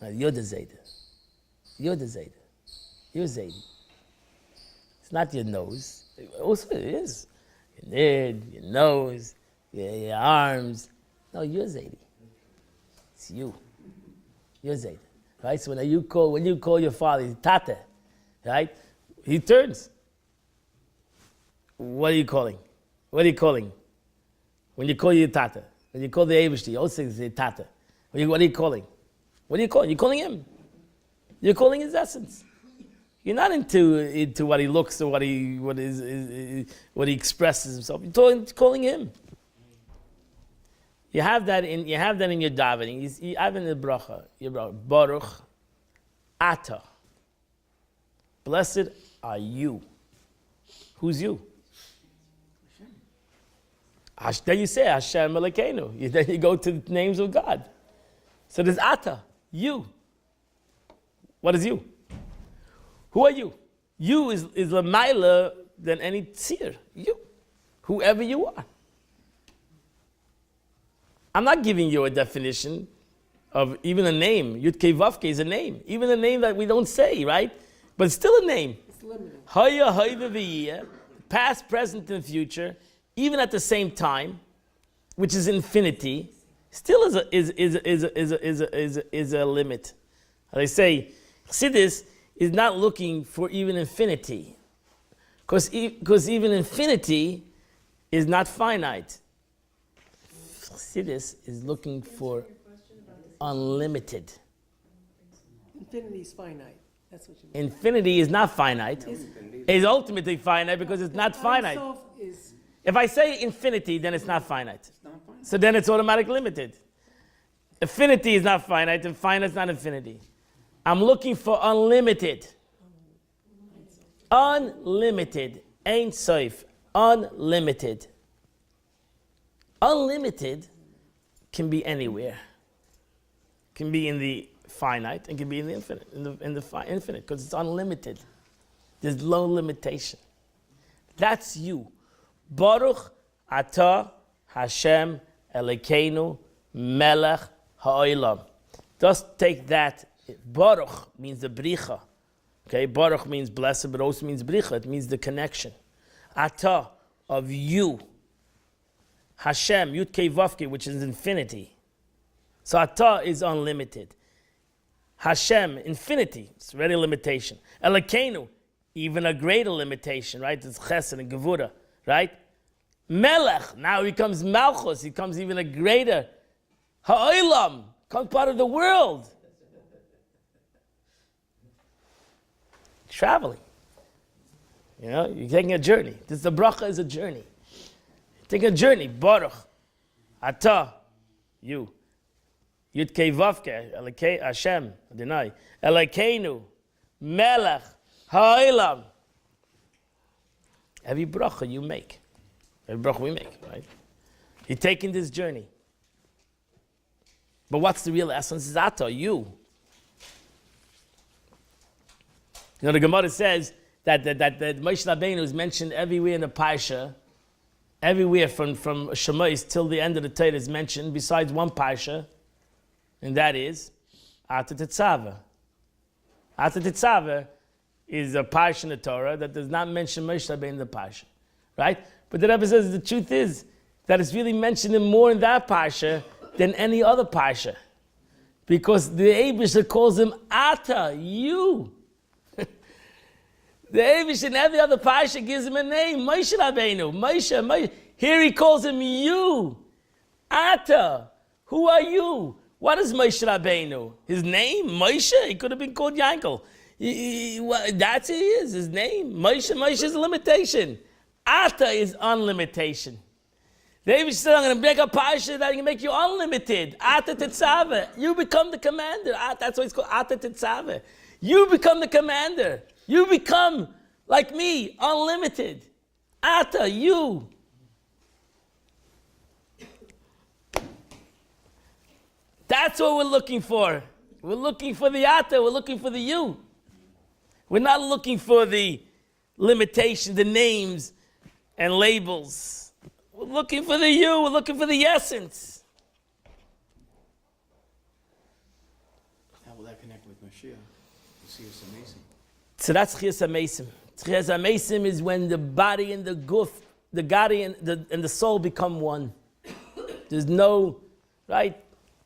No, you're the Zayda. You're the Zayda. You're Zayda. It's not your nose. Also, it is. Your head, your nose, your arms. No, you're Zaidi. It's you. You're Zaidi. Right? So when you call your father, Tata, right? He turns. What are you calling? What are you calling? When you call your Tata, when you call the Eivishti, you also say Tata. What are you calling? What are you calling? You're calling him. You're calling his essence. You're not into what he looks or what he expresses himself. You're calling him. You have that in your davening. You have in the bracha. Baruch Ata. Blessed are you. Who's you? Then you say Hashem Elokeinu. Then you go to the names of God. So there's Ata, you. What is you? Who are you? You is lamaila than any tzir. You. Whoever you are. I'm not giving you a definition of even a name. Yud Kei Vav Kei is a name. Even a name that we don't say, right? But it's still a name. It's limited. Haya Hayva V'yeh, past, present, and future, even at the same time, which is infinity, still is a limit. They say, Chassidus is not looking for even infinity, because even infinity is not finite. Chassidus is looking for unlimited. Infinity is finite. That's what you mean. Infinity is not finite. It's ultimately finite because it's not finite. If I say infinity, then it's not finite. So then it's automatically limited. Infinity is not finite, and finite is not infinity. I'm looking for unlimited. Unlimited. Ein soif. Unlimited. Unlimited can be anywhere. Can be in the finite and can be in the infinite. In the infinite, because it's unlimited. There's no limitation. That's you. Baruch Atah Hashem Elokeinu Melech Ha'olam. Just take that. Baruch means the bricha. Okay, Baruch means blessed, but also means bricha. It means the connection. Atah, of you. Hashem, Yud Kei Vav Kei, which is infinity. So Atah is unlimited. Hashem, infinity. It's already a limitation. Elokeinu, even a greater limitation, right? It's Chesed and Gevura, right? Melech, now he becomes Malchus. He becomes even a greater. Ha'olam, becomes part of the world. Traveling. You're taking a journey. The bracha is a journey. Take a journey. Baruch Ata, you. Yud Kei Vav Kei, Elokei Hashem, Adonai. Elokeinu, Melech, Ha'olam. Every bracha you make. Every bracha we make, right? You're taking this journey. But what's the real essence? It's Ata, you. You know, the Gemara says that Moshe Rabbeinu is mentioned everywhere in the Parsha. Everywhere from Shemais till the end of the Torah is mentioned, besides one Parsha, and that is Ata Tetzaveh. Ata Tetzaveh is a Parsha in the Torah that does not mention Moshe Rabbeinu in the Parsha, right? But the Rebbe says the truth is that it's really mentioned more in that Parsha than any other Parsha, because the Eibusha calls him Ata, you. The Eivish in every other Parsha gives him a name, Moshe Rabbeinu, Moshe. Here he calls him you, Ata. Who are you? What is Moshe Rabbeinu? His name, Moshe. He could have been called Yankel. That's who he is. His name, Moshe. Moshe is a limitation. Ata is unlimitation. The Eivish said, "I'm going to make a Parsha that can make you unlimited." Ata Tetzaveh. You become the commander. That's why it's called Ata Tetzaveh. You become the commander. You become, like me, unlimited. Ata, you. That's what we're looking for. We're looking for the Ata, we're looking for the you. We're not looking for the limitation, the names and labels. We're looking for the you, we're looking for the essence. How will that connect with Mashiach? See, it's amazing. So that's Chiyas HaMesim. Chiyas HaMesim is when the body and the guf, the body and the soul become one. There's no, right?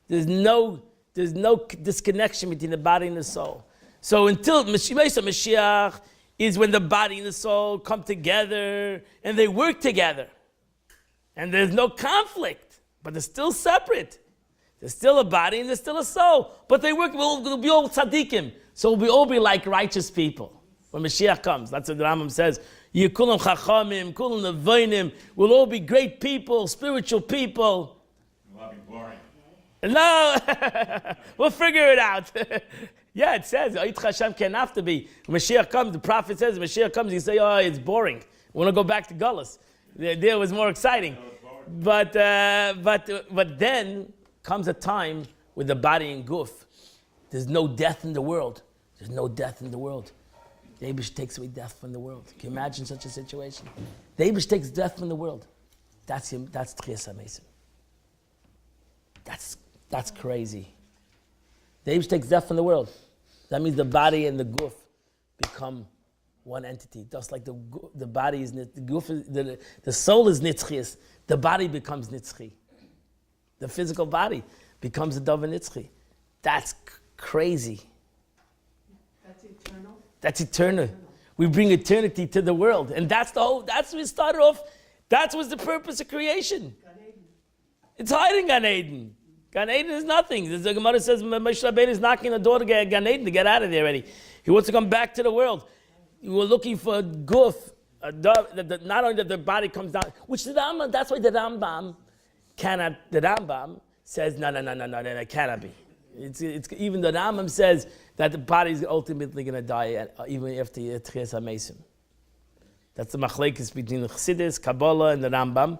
There's no disconnection between the body and the soul. So until Mashiach is when the body and the soul come together and they work together. And there's no conflict, but they're still separate. There's still a body and there's still a soul. But they work, we'll be all tzaddikim. So we'll all be like righteous people when Mashiach comes. That's what the Rambam says. Yikulam chachamim, kulam nevoinim. We'll all be great people, spiritual people. Will not be boring. No, we'll figure it out. Yeah, it says, Oit Hashem can have to be. When Mashiach comes, the prophet says, when Mashiach comes, you say, oh, it's boring. We want to go back to Gullus. The idea was more exciting. But then comes a time with the body and guf. There's no death in the world. There's no death in the world. The Eibush takes away death from the world. Can you imagine such a situation? The Eibush takes death from the world. That's him. That's Tchias HaMesim. That's crazy. The Eibush takes death from the world. That means the body and the guf become one entity. Just like the body is the guf, the soul is nitzchias. The body becomes nitzchi. The physical body becomes a davar nitzchi. That's crazy. That's eternal. That's eternal. We bring eternity to the world. And that's what we started off. That was the purpose of creation. Gan Eden. It's hiding Gan Eden. Gan Eden is nothing. The Gemara says Moshe Rabbeinu is knocking on the door to get Gan Eden, to get out of there already. He wants to come back to the world. We were looking for a guf, not only that the body comes down, which the Rambam, that's why the Rambam says, no, it cannot be. It's even the Rambam says that the body is ultimately going to die even after Tchias HaMesim. That's the machlekes between the Chassidus, Kabbalah, and the Rambam.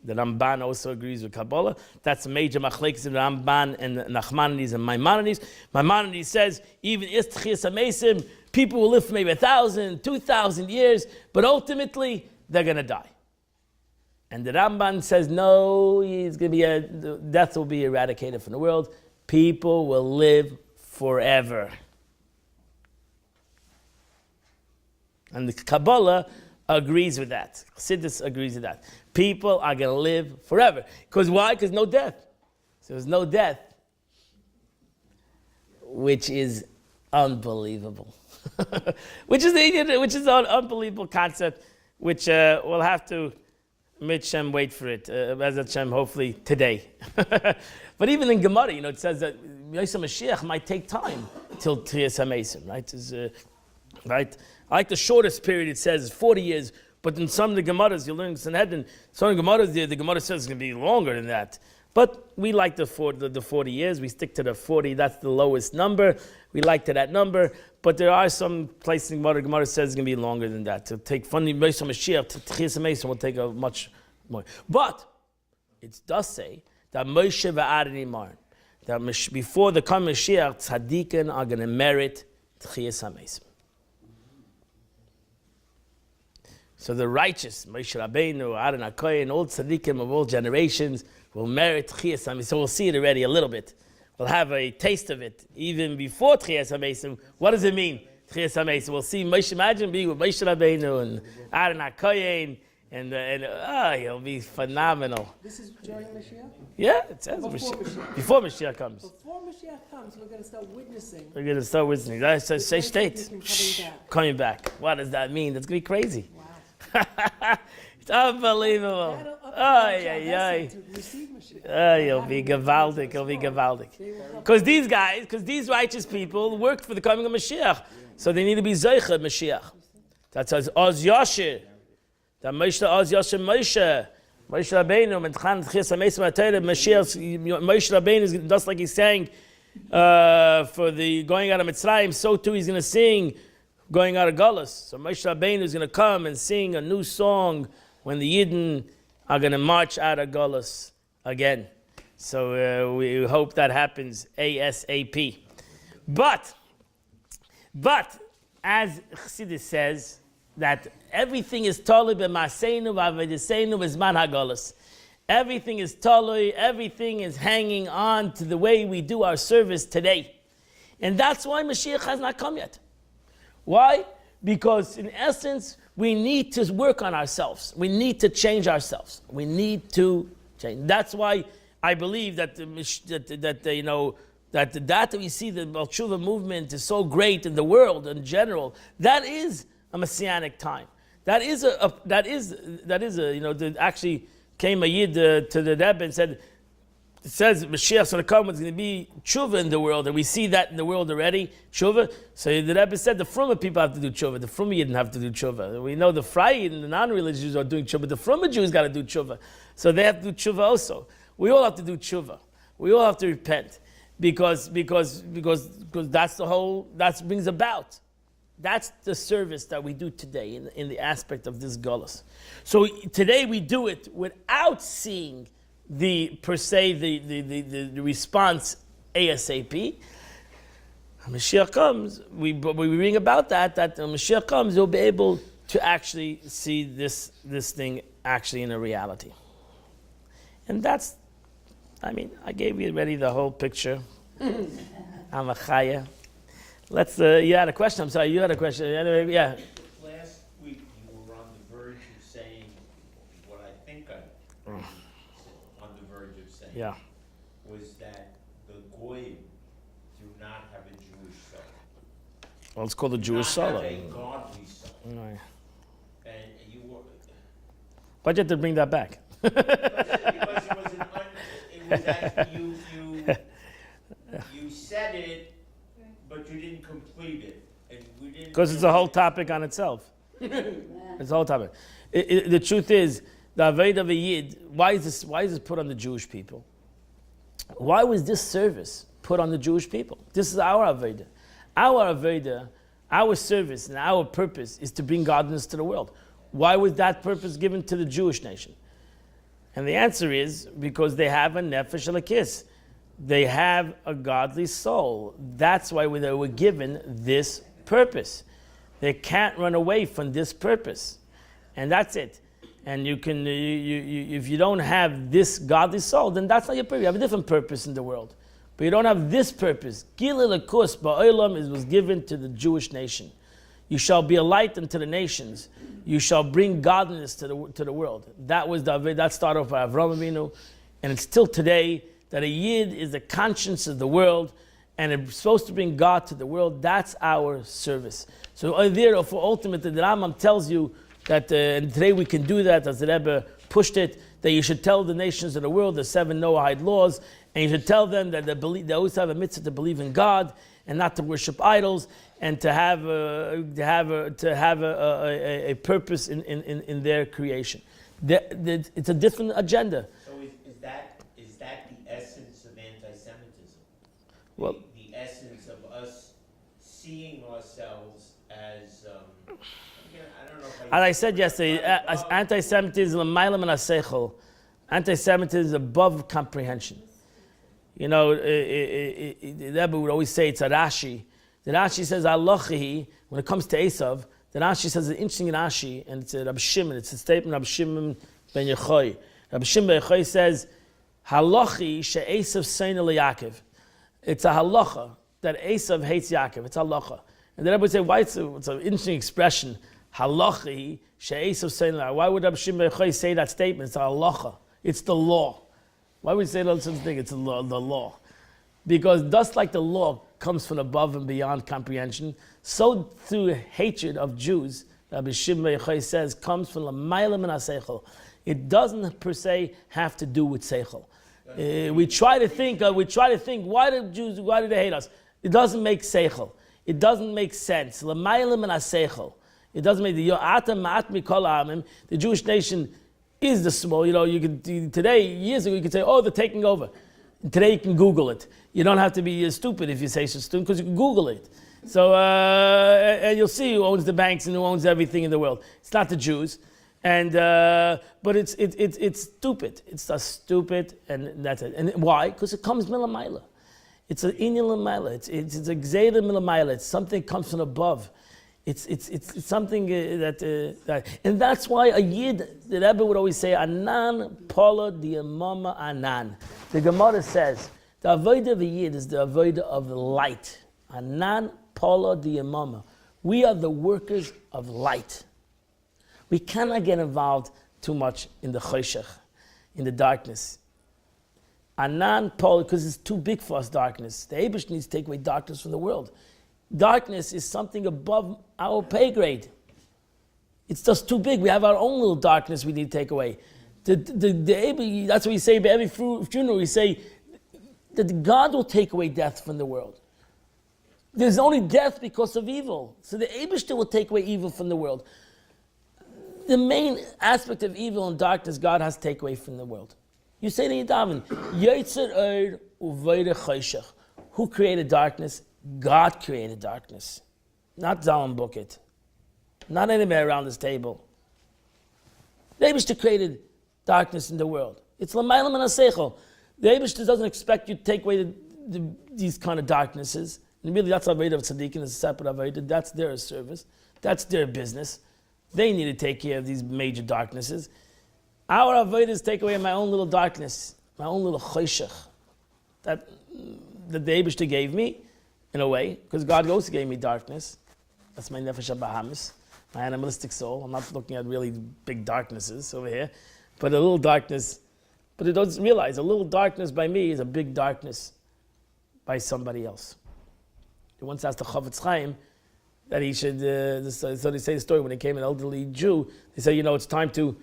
The Ramban also agrees with Kabbalah. That's the major machlekes in the Ramban and the Nachmanides and Maimonides. Maimonides says even if Tchias HaMesim, people will live for maybe 1,000, 2,000 years, but ultimately they're going to die. And the Ramban says no, it's going to be death will be eradicated from the world. People will live forever. And the Kabbalah agrees with that. Chassidus agrees with that. People are going to live forever. Because why? Because no death. So there's no death. Which is unbelievable. which is an unbelievable concept, which we'll have to Mitchem wait for it. As Hashem, hopefully today. But even in Gemara, it says that Yosef Mashiach might take time till Tchias HaMesim, right? Right? I like the shortest period, it says 40 years. But in some of the Gemaras, you learn Sanhedrin, some of the Gemaras, the Gemara says it's going to be longer than that. But we like the 40 years. We stick to the 40. That's the lowest number. We like to that number. But there are some places in Gemara says it's going to be longer than that. To take funny Moshe Mashiach to Tchias HaMesim will take a much more. But it does say that Moshe v'Aaron Imar, that before the coming Mashiach, tzaddikim are going to merit Tchias HaMesim. So the righteous, Moshe Rabbeinu, Aaron HaKohen, all tzaddikim of all generations will merit Tchias HaMesim. So we'll see it already a little bit. We'll have a taste of it even before Tchias HaMesim. What does it mean, Tchias HaMesim? We'll see Moshe, imagine being with Moshe Rabbeinu and Aaron HaKohen, and he'll be phenomenal. This is during Mashiach? Yeah, it says before Mashiach comes. Before Mashiach comes, we're going to start witnessing. We're going to start witnessing. That's a say state. Coming back. Coming back. What does that mean? That's going to be crazy. Wow. It's unbelievable. That'll up Ay, our ay, ay. to receive Mashiach. He'll be gewaldic. He'll be gewaldic. Because these righteous people worked for the coming of Mashiach. So they need to be Zeicha Mashiach. That's Oz Yashir. That Moshe Oz Yashir Moshe. Moshe Rabbeinu, Mentchan Tchias HaMesim HaTorah, Moshe Rabbeinu is just like he's saying for the going out of Mitzrayim, so too he's going to sing going out of Galus. So Moshe Rabbeinu is going to come and sing a new song when the Yidden are going to march out of Galus again. So we hope that happens ASAP. But as Chassidus says, that everything is totally b'maseinu v'avedisenu v'zman hagalus. Everything is totally, everything is hanging on to the way we do our service today. And that's why Mashiach has not come yet. Why? Because in essence, we need to work on ourselves. We need to change ourselves. We need to change. That's why I believe that that we see the Baal Tshuva movement is so great in the world in general. That is a messianic time. Actually came a Yid to the Rebbe and said, it says Mashiach's going to come, it's going to be tshuva in the world, and we see that in the world already, tshuva. So the Rebbe said the Fruma people have to do tshuva, the Fruma didn't have to do tshuva. We know the Frei and the non-religious Jews are doing tshuva, the Fruma Jews got to do tshuva. So they have to do tshuva also. We all have to do tshuva. We all have to repent because that's the whole, that brings about. That's the service that we do today in the aspect of this Golus. So today we do it without seeing the response ASAP. When Mashiach comes, we reading about that when Mashiach comes, you'll be able to actually see this thing actually in a reality. And that's, I gave you already the whole picture. I'm a chaya. Let's, you had a question, I'm sorry, you had a question. Anyway, yeah. Last week you were on the verge of saying what I think on the verge of saying. Yeah. Was that the Goyim do not have a Jewish soul. Well, it's called a Jewish soul. Not have a godly soul. Right. And you were... Why'd you have to bring that back? Because it was actually you said it, but you didn't complete it, and we didn't. Because it's a whole topic on itself. It's a whole topic. The truth is, the Aveda of a Yid. Why is this put on the Jewish people? Why was this service put on the Jewish people? This is our Aveda. Our Aveda, our service, and our purpose is to bring godliness to the world. Why was that purpose given to the Jewish nation? And the answer is because they have a nefesh elokis. They have a godly soul. That's why they were given this purpose. They can't run away from this purpose. And that's it. And you can, if you don't have this godly soul, then that's not your purpose. You have a different purpose in the world. But you don't have this purpose. Gilui Elokus ba'olam was given to the Jewish nation. You shall be a light unto the nations. You shall bring godliness to the world. That was that started off by Avraham Avinu, and it's still today that a Yid is the conscience of the world, and it's supposed to bring God to the world. That's our service. So therefore, ultimately, the Rambam tells you that, and today we can do that, as the Rebbe pushed it, that you should tell the nations of the world the 7 Noahide laws, and you should tell them that they always have a mitzvah to believe in God, and not to worship idols, and to have a purpose in their creation. It's a different agenda. So is that the essence of anti-Semitism? Well, the essence of us seeing ourselves as, again, I don't know if as I said yesterday, anti-Semitism, anti-Semitism is above comprehension. You know, the Rebbe would always say it's a Rashi. The Rashi says, Alochi, when it comes to Esav, the Rashi says an interesting Rashi, and it's a Rabbi Shimon, it's a statement of Rabbi Shimon ben Yochai. Rabbi Shimon ben Yochai says, Halachi she'esav seina leYaakov. It's a halacha that Esav hates Yaakov. It's halacha. And the Rebbe would say, why it's an interesting expression, Halachi she'esav seina leYaakov. Why would Rabbi Shimon ben Yochai say that statement? It's a halacha. It's the law. Why would you say that such thing? It's the law. Because just like the law comes from above and beyond comprehension, so through hatred of Jews, Rabbi Shimon ben Yochai says, comes from l'mayla min haseichel. It doesn't per se have to do with seichel. We try to think, why do they hate us? It doesn't make seichel. It doesn't make sense. L'mayla min haseichel. It doesn't make the Jewish nation is the small. You know, you could today, years ago, you could say, oh, they're taking over. Today you can Google it. You don't have to be stupid if you say such thing, because you can Google it. So, and you'll see who owns the banks and who owns everything in the world. It's not the Jews. And, but it's stupid. It's just stupid, and that's it. And why? Because it comes milamayla. It's an inyan milamayla. It's a gzeira milamayla. It's something that comes from above. It's something that and that's why a yid, the Rebbe would always say, Anan Paula Diamama Anan. The Gemara says, the avodah of a yid is the avodah of light. Anan Paula Diamama. We are the workers of light. We cannot get involved too much in the choshech, in the darkness. Anan Paula, because it's too big for us, darkness. The Eibush needs to take away darkness from the world. Darkness is something above our pay grade. It's just too big. We have our own little darkness we need to take away. That's what we say by every funeral. We say that God will take away death from the world. There's only death because of evil. So the Eibishter will take away evil from the world. The main aspect of evil and darkness God has to take away from the world. You say to Yidavin, Yetzer Eir Uveire Choshech. Who created darkness? God created darkness, not Zalman Bukiet, not anybody around this table. The Eibishter created darkness in the world. It's l'mayla min haseichel. The Eibishter doesn't expect you to take away these kind of darknesses. And really, that's avodah of tzaddikim, it's a separate avodah. That's their service. That's their business. They need to take care of these major darknesses. Our avodah is take away my own little darkness, my own little choshech that the Eibishter gave me. In a way, because God also gave me darkness. That's my nefesh habahamis, my animalistic soul. I'm not looking at really big darknesses over here, but a little darkness. But it doesn't realize a little darkness by me is a big darkness by somebody else. He once asked the Chavetz Chaim that he should. So they say the story when he came an elderly Jew. They say, it's time to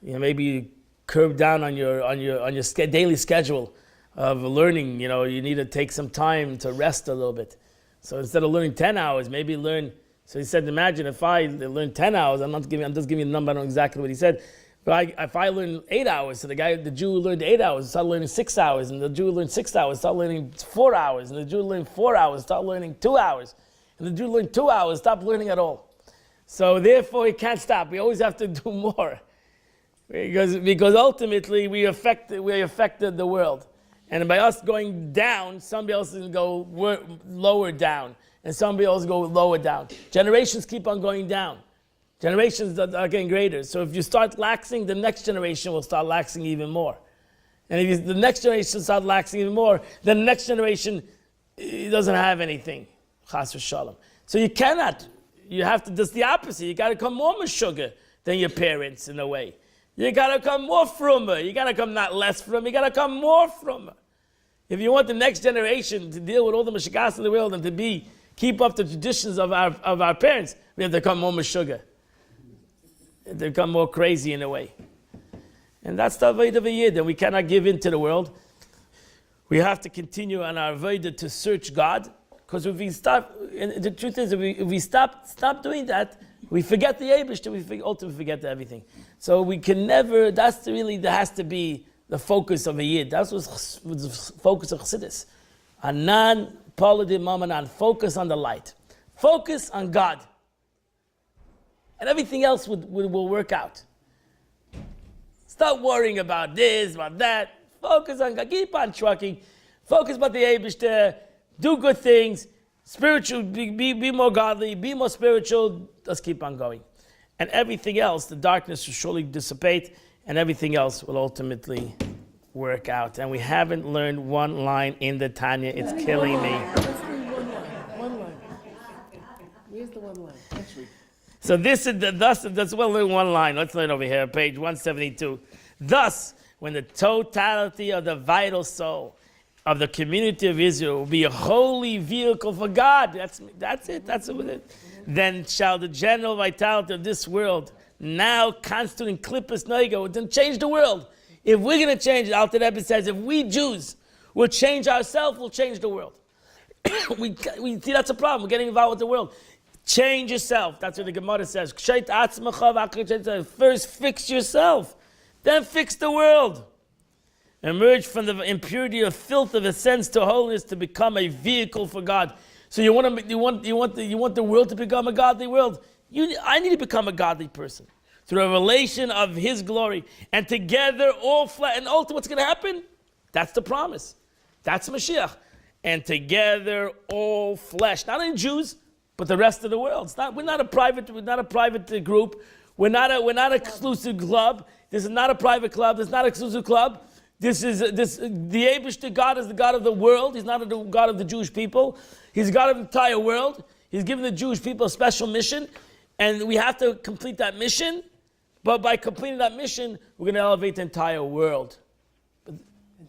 maybe curb down on your daily schedule of learning. You need to take some time to rest a little bit. So instead of learning 10 hours, maybe learn. So he said, imagine if I learn 10 hours, I'm just giving you the number, I don't know exactly what he said. But if I learn 8 hours, so the Jew who learned 8 hours, started learning 6 hours, and the Jew who learned 6 hours, started learning 4 hours, and the Jew who learned 4 hours, started learning 2 hours, and the Jew who learned 2 hours, stopped learning at all. So therefore, he can't stop. We always have to do more. Because ultimately, we affected the world. And by us going down, somebody else is going to go lower down. And somebody else go lower down. Generations keep on going down. Generations are getting greater. So if you start laxing, the next generation will start laxing even more. And if the next generation starts laxing even more, then the next generation doesn't have anything. Chas v'shalom. So you have to, just the opposite. You got to come more sugar than your parents in a way. You got to come more frumer. You got to come not less frumer. You got to come more frumer. If you want the next generation to deal with all the mashigas in the world and to keep up the traditions of our parents, we have to come more sugar. They become more crazy in a way. And that's the avodah of a yid, and we cannot give in to the world. We have to continue on our avodah to search God, because if we stop, and the truth is, if we stop doing that, we forget the Eibishter, we ultimately forget everything. So we can never, there has to be the focus of a Yid. That's what's the focus of Chassidus. Anan, Paladim, Mamanan, focus on the light. Focus on God. And everything else will work out. Stop worrying about this, about that. Focus on God. Keep on trucking. Focus about the Eibishter. Do good things. Spiritual, be more godly. Be more spiritual. Just keep on going. And everything else, the darkness will surely dissipate, and everything else will ultimately work out. And we haven't learned one line in the Tanya. It's killing me. Let's read one line. Where's the one line? Next week. So this is that's we'll learn one line. Let's learn over here, page 172. Thus, when the totality of the vital soul of the community of Israel will be a holy vehicle for God. That's it. Then shall the general vitality of this world, now constant in klippus noiga, then change the world. If we're going to change it, Alter Rebbe says, if we Jews will change ourselves, we'll change the world. we see that's a problem. We're getting involved with the world. Change yourself. That's what the Gemara says. First fix yourself, then fix the world. Emerge from the impurity or filth of a sense to holiness to become a vehicle for God. So you want the world to become a godly world. I need to become a godly person through a revelation of His glory, and together all flesh. And ultimately, what's going to happen? That's the promise. That's Mashiach. And together all flesh, not only Jews, but the rest of the world. We're not a private group. We're not an exclusive club. This is not a private club. This is not an exclusive club. The Eibishter God is the God of the world. He's not the God of the Jewish people. He's the God of the entire world. He's given the Jewish people a special mission, and we have to complete that mission. But by completing that mission, we're going to elevate the entire world. And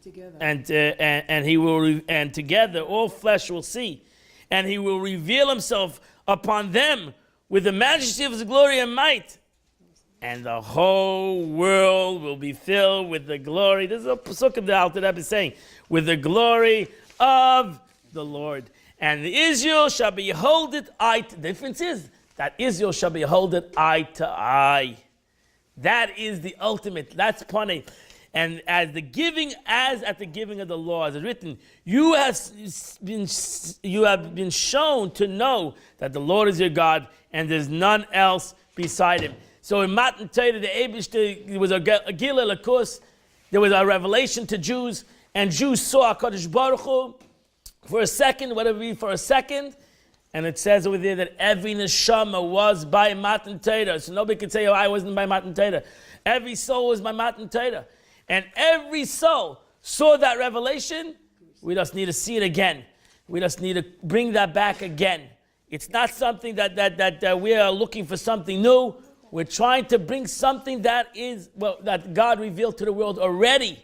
together. And He will, and together all flesh will see, and He will reveal Himself upon them with the majesty of His glory and might. And the whole world will be filled with the glory. This is a pasuk of the Alter Rebbe is saying, with the glory of the Lord. And Israel shall behold it eye to. The difference is that Israel shall behold it eye to eye. That is the ultimate. That's Panei. And as at the giving of the law, as it's written, you have been shown to know that the Lord is your God, and there's none else beside Him. So in Matan Torah, the Eibishter, there was a Gila Lakus, there was a revelation to Jews, and Jews saw HaKadosh Baruch Hu for a second, and it says over there that every neshama was by Matan Torah. So nobody can say, I wasn't by Matan Torah. Every soul was by Matan Torah. And every soul saw that revelation. We just need to see it again. We just need to bring that back again. It's not something that we are looking for something new. We're trying to bring something that God revealed to the world already.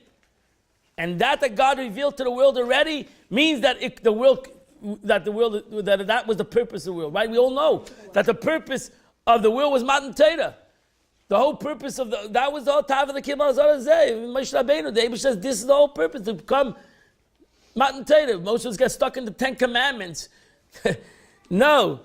And that God revealed to the world already means that that was the purpose of the world, right? We all know that the purpose of the world was Matan Torah. The whole purpose of that was the whole time of the Kibbutz Zarazeh. Moshe Rabbeinu, the Eibush says this is the whole purpose, to become Matan Torah. Most of us get stuck in the 10 Commandments. No.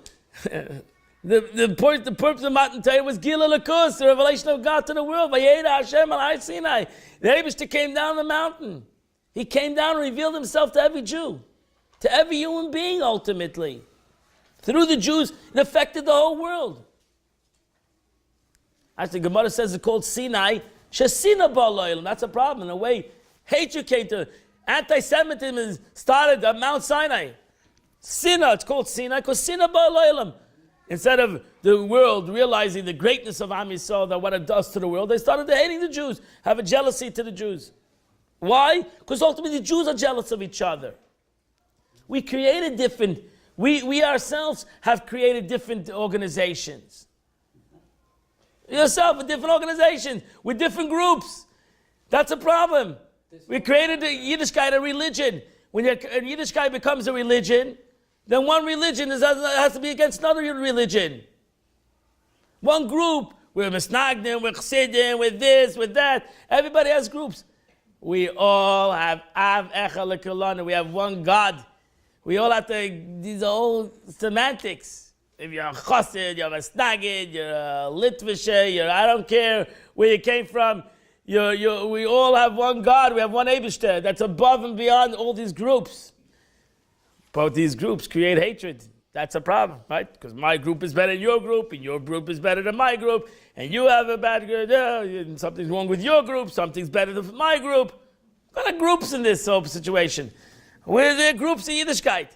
The purpose of Matan Torah was Gila Lakus, the revelation of God to the world. Vayera Hashem al Har Sinai. The Eibush came down the mountain. He came down and revealed Himself to every Jew, to every human being ultimately. Through the Jews, it affected the whole world. As the Gemara says, it's called Sinai. Shesina ba'Elohim. That's a problem. In a way, hatred came to anti-Semitism started at Mount Sinai. Sinai, it's called Sinai because Sinai ba'Elohim. Instead of the world realizing the greatness of Am Yisrael, that what it does to the world, they started hating the Jews, have a jealousy to the Jews. Why? Because ultimately the Jews are jealous of each other. We created we ourselves have created different organizations. Yourself, a different organization, with different groups. That's a problem. We created a Yiddishkeit, a religion. When a Yiddishkeit becomes a religion, then one religion has to be against another religion. One group, we're Misnagdim, we're Chassidim, we're this, we're that. Everybody has groups. We all have Av Echad L'Kulanu. We have one God. We all have to, these are all semantics. If you're a chassid, you're a snagid, you're a litvishe, I don't care where you came from. We all have one God. We have one Eibishter. That's above and beyond all these groups. Both these groups create hatred. That's a problem, right? Because my group is better than your group, and your group is better than my group, and you have a bad group. And something's wrong with your group. Something's better than my group. What kind of groups in this situation? Where are there groups in Yiddishkeit?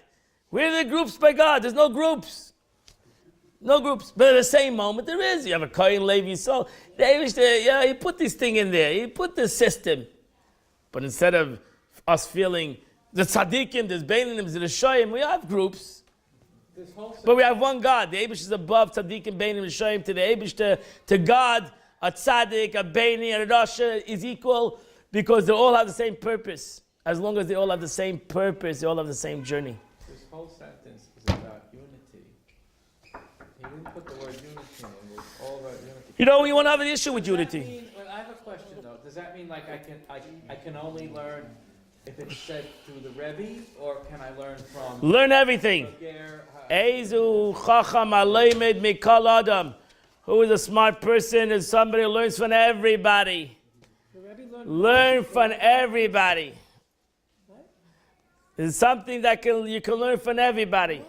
Where are there groups by God? There's no groups. No groups. But at the same moment, there is. You have a Kohen, Levi, Yisrael. He put this thing in there. He put this system. But instead of us feeling the tzaddikim, there's Beinim, there's the Shoyim, we have groups. But we have one God. The Eibush is above tzaddikim, Beinim, and Shoyim. To the Eibush, to God, a tzaddik, a Beini, and a Rasha is equal because they all have the same purpose. As long as they all have the same purpose, they all have the same journey. This whole sentence is about unity. He didn't put the word unity in. It's all about unity. You know, you won't have an issue with Does that unity. mean, well, I have a question though. Does that mean like I can only learn if it's said through the Rebbe, or can I learn from Learn everything. Ger, Eizu chacham aleimed mikol adam. Who is a smart person? Is somebody who learns from everybody. The Rebbe learned Learn from everybody. It's something that you can learn from everybody.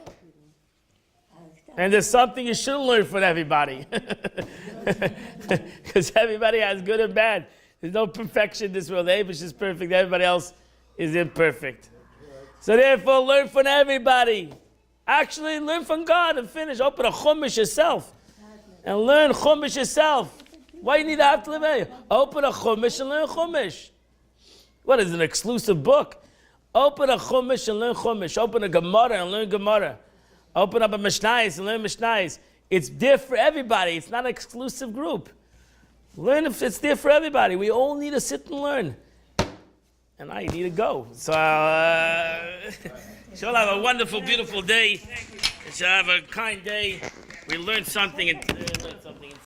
And there's something you shouldn't learn from everybody. Because everybody has good and bad. There's no perfection in this world. The Abish is perfect. Everybody else is imperfect. So therefore, learn from everybody. Actually, learn from God and finish. Open a chumash yourself. And learn chumash yourself. Why you need to have to live? Open a chumash and learn chumash. What is an exclusive book? Open a chumash and learn chumash. Open a Gemara and learn Gemara. Open up a Mishnayos and learn Mishnayos. It's there for everybody. It's not an exclusive group. Learn if it's there for everybody. We all need to sit and learn. And I need to go. So, shall have a wonderful, beautiful day. Shall have a kind day. We learned something.